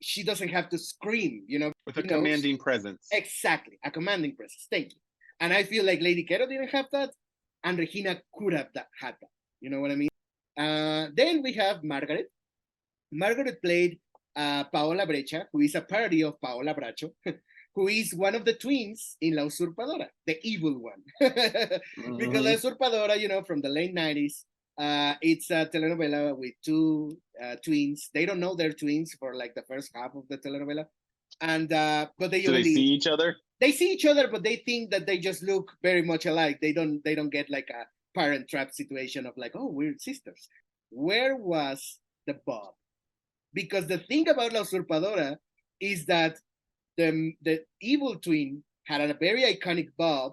she doesn't have to scream, with a commanding presence. Exactly, a commanding presence. Thank you. And I feel like Lady Quero didn't have that, and Regina could have had that. You know what I mean? Then we have Margaret. Margaret played Paola Brecha, who is a parody of Paola Bracho, who is one of the twins in La Usurpadora, the evil one. Because La Usurpadora, you know, from the late 90s, it's a telenovela with two twins. They don't know they're twins for like the first half of the telenovela. And but they Do they only see each other? they see each other, but they think that they just look very much alike. They don't get like a parent trap situation of like, oh, we're sisters. Where was the Bob? Because the thing about La Usurpadora is that the evil twin had a very iconic bob,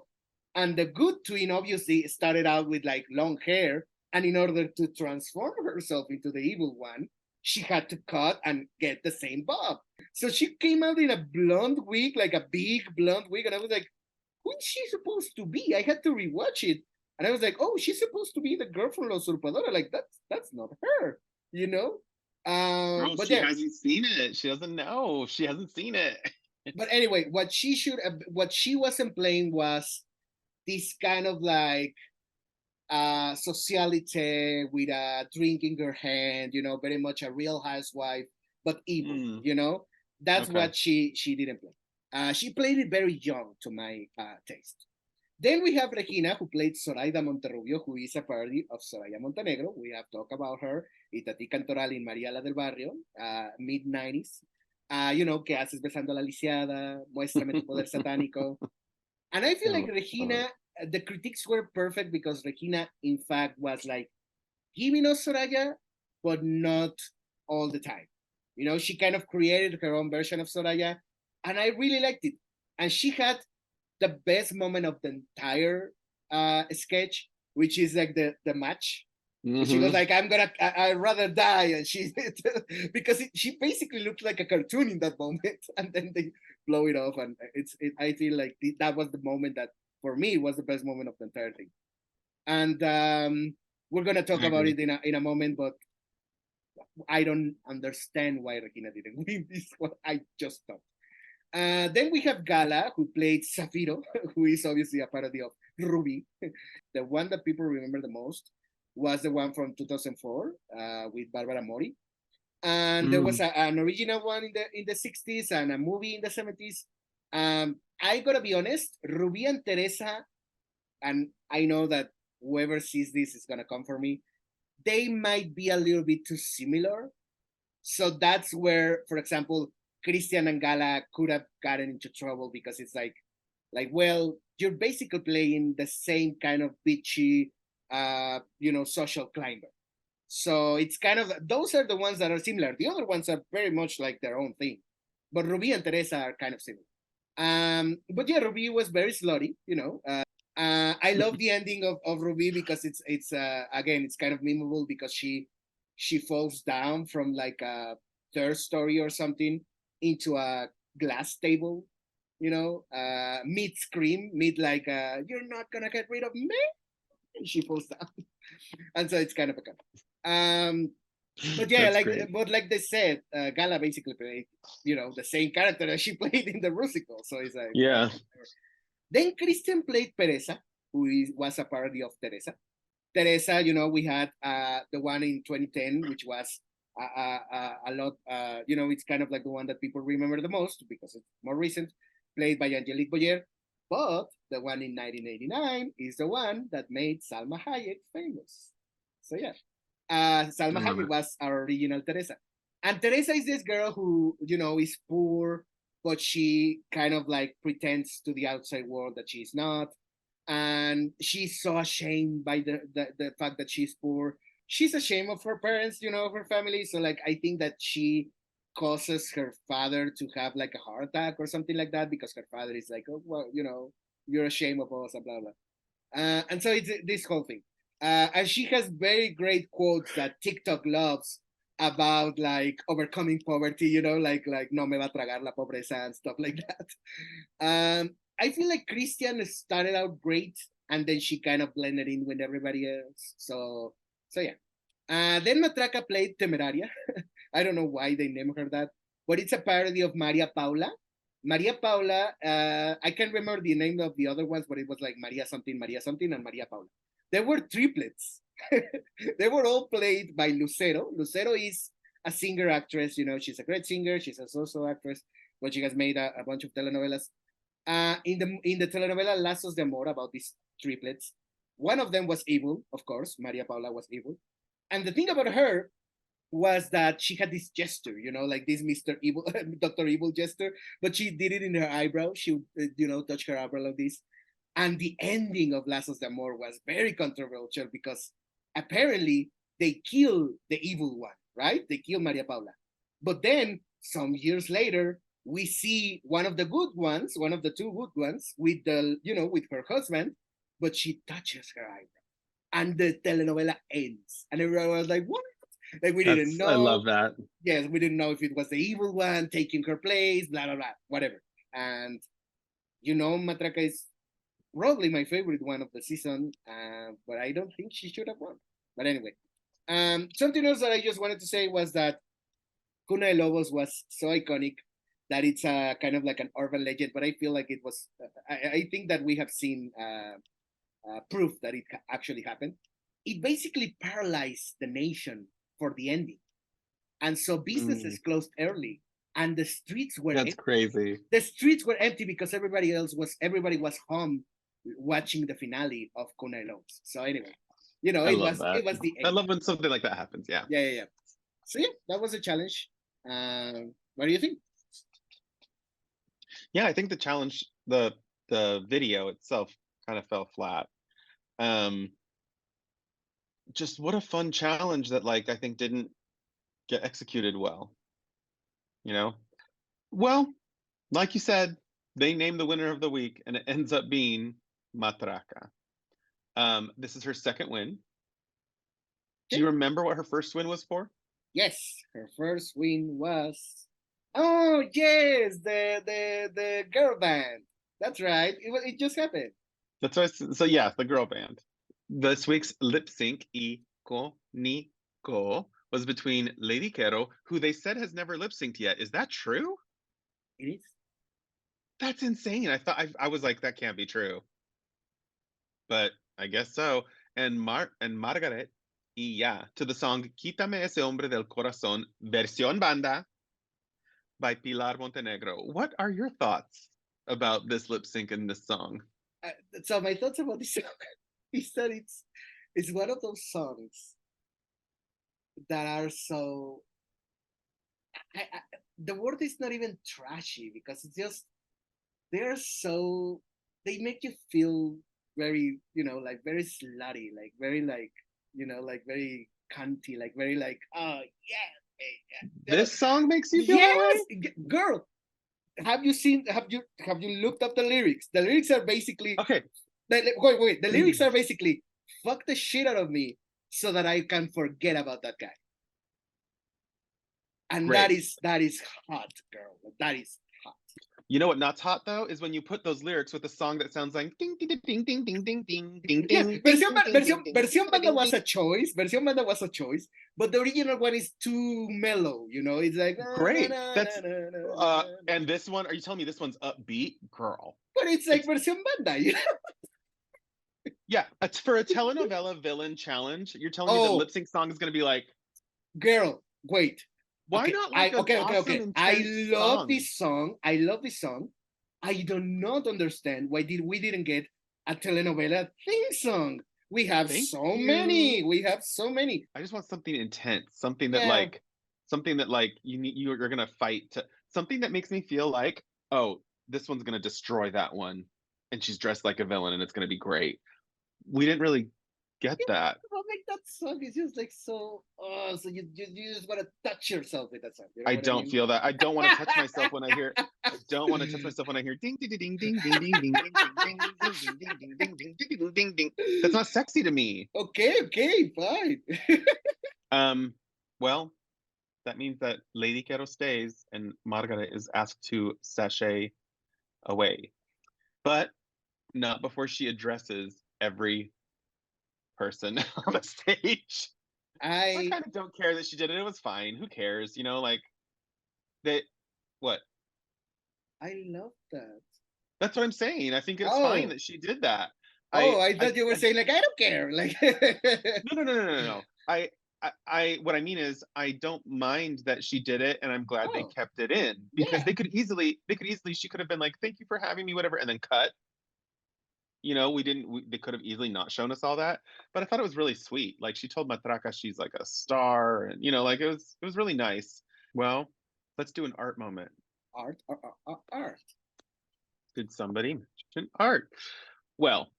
and the good twin obviously started out with like long hair, and in order to transform herself into the evil one, she had to cut and get the same bob. So she came out in a blonde wig, like a big blonde wig, and I was like, who is she supposed to be? I had to rewatch it, and I was like, oh, she's supposed to be the girl from La Usurpadora. Like that's not her, you know. Bro, But she yeah, hasn't seen it. She doesn't know. She hasn't seen it. but anyway, what she wasn't playing was this kind of like sociality with a drink in her hand, you know, very much a real housewife, but evil, you know. That's Okay. what she didn't play. She played it very young to my taste. Then we have Regina, who played Zoraida Monterrubio, who is a parody of Soraya Montenegro. We have talked about her. Itatí Cantoral in María la del Barrio, mid-90s. You know, ¿qué haces besando a la lisiada? Muéstrame tu poder satánico. And I feel like Regina, the critiques were perfect because Regina, in fact, was like giving us Soraya, but not all the time. You know, she kind of created her own version of Soraya, and I really liked it. And she had the best moment of the entire sketch, which is like the match. She was like, I'd rather die. And she, because she basically looked like a cartoon in that moment. And then they blow it off. And I feel like that was the moment that, for me, was the best moment of the entire thing. And we're going to talk about it in a moment, but I don't understand why Regina didn't win this one. I just don't. Then we have Gala, who played Zafiro, who is obviously a parody of Ruby. The one that people remember the most was the one from 2004 with Barbara Mori. And there was an original one in the 60s and a movie in the 70s. I gotta be honest, Ruby and Teresa, and I know that whoever sees this is gonna come for me, they might be a little bit too similar. So that's where, for example, Cristian and Gala could have gotten into trouble because it's like, well, you're basically playing the same kind of bitchy, you know, social climber. So it's kind of, those are the ones that are similar. The other ones are very much like their own thing. But Ruby and Teresa are kind of similar. But yeah, Ruby was very slutty, you know. I love the ending of Ruby because it's again, it's kind of memeable because she falls down from like a third story or something into a glass table, you know, mid scream, mid like, you're not gonna get rid of me. And she falls down. And so it's kind of a cut. But yeah, like they said, Gala basically played, you know, the same character that she played in the musical. So it's like, yeah. Then Cristian played Pereza, who was a parody of Teresa. Teresa, you know, we had the one in 2010, which was a lot, you know, it's kind of like the one that people remember the most because it's more recent, played by Angelique Boyer. But the one in 1989 is the one that made Salma Hayek famous. So yeah, Salma Hayek was our original Teresa. And Teresa is this girl who, you know, is poor, but she kind of like pretends to the outside world that she's not. And she's so ashamed by the fact that she's poor. She's ashamed of her parents, you know, of her family. So like, I think that she causes her father to have like a heart attack or something like that because her father is like, oh, well, you know, you're ashamed of us, blah, blah. And so it's this whole thing. And she has very great quotes that TikTok loves about like overcoming poverty, you know, like no me va a tragar la pobreza and stuff like that. I feel like Cristian started out great and then she kind of blended in with everybody else. So yeah. Then Matraca played Temeraria. I don't know why they named her that, but it's a parody of Maria Paula. Maria Paula, I can't remember the name of the other ones, but it was like Maria something, and Maria Paula. They were triplets. they were all played by Lucero. Lucero is a singer actress. She's a great singer. She's also actress, but she has made a bunch of telenovelas. In the telenovela Lazos de Amor, about these triplets, one of them was evil, of course. Maria Paula was evil, and the thing about her was that she had this gesture, like this Mr. Evil, Dr. Evil gesture, but she did it in her eyebrow. She would, touch her eyebrow like this. And the ending of Lazos de Amor was very controversial because apparently they kill the evil one, right? They kill Maria Paula. But then some years later, we see one of the good ones, one of the two good ones, with with her husband, but she touches her eyebrow. And the telenovela ends. And everyone was like, what? Like we didn't know. I love that. Yes, we didn't know if it was the evil one taking her place, blah, blah, blah, whatever. And, Matraca is probably my favorite one of the season, but I don't think she should have won. But anyway, something else that I just wanted to say was that Cuna de Lobos was so iconic that it's kind of like an urban legend, but I feel like it was, I think that we have seen proof that it actually happened. It basically paralyzed the nation for the ending. And so businesses closed early and the streets were That's empty. crazy. The streets were empty because everybody was home watching the finale of Cuna de Lobos. So anyway, it was the end. I love when something like that happens. Yeah. Yeah. So yeah, that was a challenge. What do you think? Yeah, I think the challenge, the video itself kind of fell flat. Just what a fun challenge that I think didn't get executed well. Well, like you said, they named the winner of the week and it ends up being Matraca. This is her second win. Do you remember what her first win was for? Yes, her first win was, oh yes, the girl band. That's right. It just happened. That's why. So yeah, the girl band. This week's lip sync, Iconico, was between Lady Quero, who they said has never lip synced yet. Is that true? It is. That's insane. I was like, that can't be true. But I guess so. And Margaret Haya to the song Quítame ese hombre del corazón, versión banda by Pilar Montenegro. What are your thoughts about this lip sync in this song? So my thoughts about this song is that it's one of those songs that are so. The word is not even trashy because it's just they make you feel very very slutty, very very cunty, very oh yeah. This song makes you feel that way? Girl. Have you looked up the lyrics? The lyrics are basically okay. Wait. The lyrics are basically fuck the shit out of me so that I can forget about that guy. And Great. that is hot, girl. That is hot. You know what not hot though is when you put those lyrics with a song that sounds like ding ding ding ding ding ding ding ding ding. Versión banda was a choice. Versión banda was a choice, but the original one is too mellow. It's like great. That's and this one, are you telling me this one's upbeat, girl? But it's like versión banda, Yeah, it's for a telenovela villain challenge. You're telling me the lip sync song is going to be like, girl, wait. Why not like okay. I love this song. I do not understand why we didn't get a telenovela theme song. We have so many. I just want something intense, something that you're gonna fight to, something that makes me feel like, oh, this one's gonna destroy that one, and she's dressed like a villain, and it's gonna be great. We didn't really get that. That song is just so so you just want to touch yourself with that song. I don't feel that. I don't want to touch myself when I hear. I don't want to touch myself when I hear ding ding ding ding ding ding ding ding ding ding ding ding ding ding. That's not sexy to me. Okay, fine. Well, that means that Lady Quero stays and Margaret is asked to sashay away, but not before she addresses every person on the stage. I kind of don't care that she did it. It was fine. Who cares? What? I love that. That's what I'm saying. I think it's fine that she did that. I thought you were saying like I don't care. Like No. What I mean is I don't mind that she did it, and I'm glad they Oh, kept it in because yeah. they could easily she could have been like, thank you for having me, whatever, and then cut. You know, they could have easily not shown us all that, but I thought it was really sweet. Like she told Matraca she's like a star, and you know, like it was really nice. Well, let's do an art moment. Art. Did somebody mention art? Well,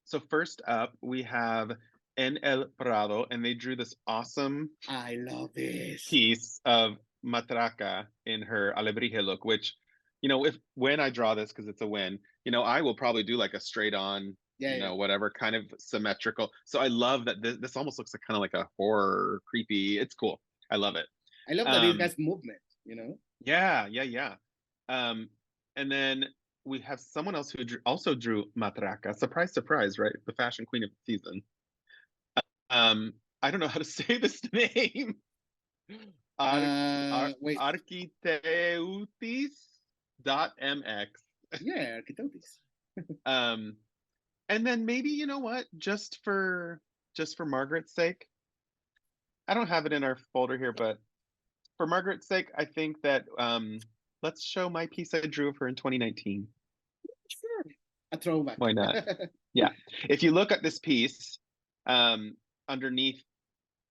so first up we have En El Prado, and they drew this awesome I love this. piece of Matraca in her alebrije look, which, you know, when I draw this, because it's a win, you know, I will probably do like a straight on, whatever kind of symmetrical. So I love that this almost looks like kind of like a horror, creepy. It's cool. I love it. I love that it has movement, you know? Yeah. And then we have someone else who also drew Matraca. Surprise, surprise, right? The fashion queen of the season. I don't know how to say this name. Wait. Architeutis.mx. Yeah, Architeutis. And then maybe, you know what, just for Margaret's sake, I don't have it in our folder here, but for Margaret's sake, I think that let's show my piece I drew of her in 2019. Sure. A throwback. Why not? Yeah. If you look at this piece, underneath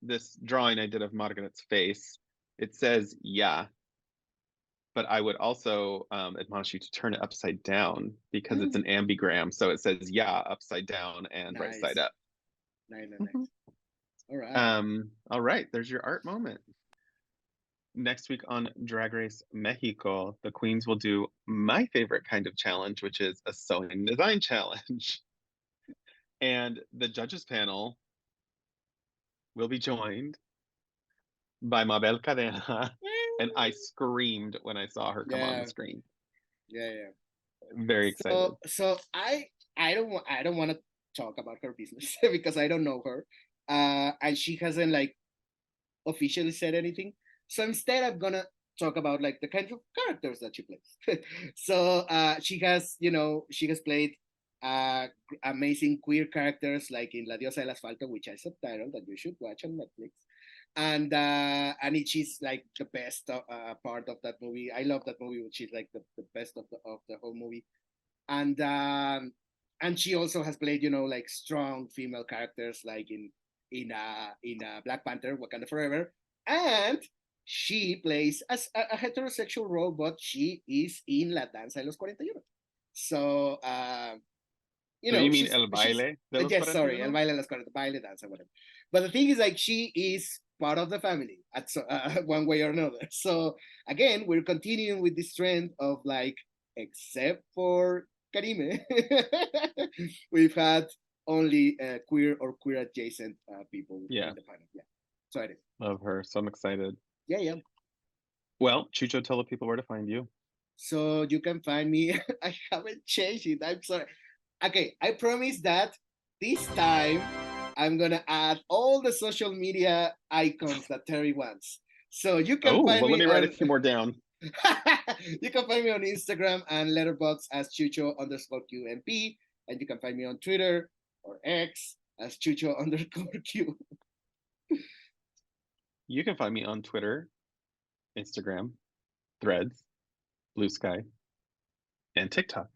this drawing I did of Margaret's face, it says "yeah," but I would also admonish you to turn it upside down because it's an ambigram. So it says "yeah" upside down and right side up. Nice. All right. All right. There's your art moment. Next week on Drag Race Mexico, the queens will do my favorite kind of challenge, which is a sewing design challenge. And the judges panel will be joined by Mabel Cadena, and I screamed when I saw her come on the screen. Yeah. Very excited. So I don't want to talk about her business because I don't know her, and she hasn't like officially said anything. So instead, I'm gonna talk about like the kinds of characters that she plays. So she has played amazing queer characters like in La Diosa del Asfalto, which I subtitled that you should watch on Netflix. And she's like the best part of that movie. I love that movie. She's like the best of the whole movie. And she also has played like strong female characters like in Black Panther, Wakanda Forever, and she plays as a heterosexual role, but she is in La Danza de los 41. So So you mean El Baile de los 41? Sorry, El Baile de los 41, Baile Danza, whatever. But the thing is, like, she is part of the family at one way or another. So again, we're continuing with this trend of like, except for Karime, we've had only queer or queer adjacent people in the panel. Yeah, so it is. Love her. So I'm excited. Yeah. Well, Chucho, tell the people where to find you. So you can find me. I haven't changed it. I'm sorry. Okay, I promise that this time I'm gonna add all the social media icons that Terry wants. So you can find me. Let me write a few more down. You can find me on Instagram and Letterboxd as Chucho_QMP, and you can find me on Twitter or X as Chucho_Q. You can find me on Twitter, Instagram, Threads, Blue Sky, and TikTok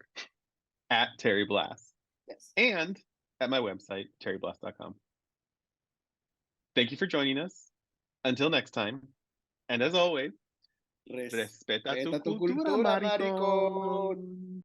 at Terry Blas. Yes. And at my website, terryblas.com. Thank you for joining us. Until next time, and as always, respeta tu cultura, maricón.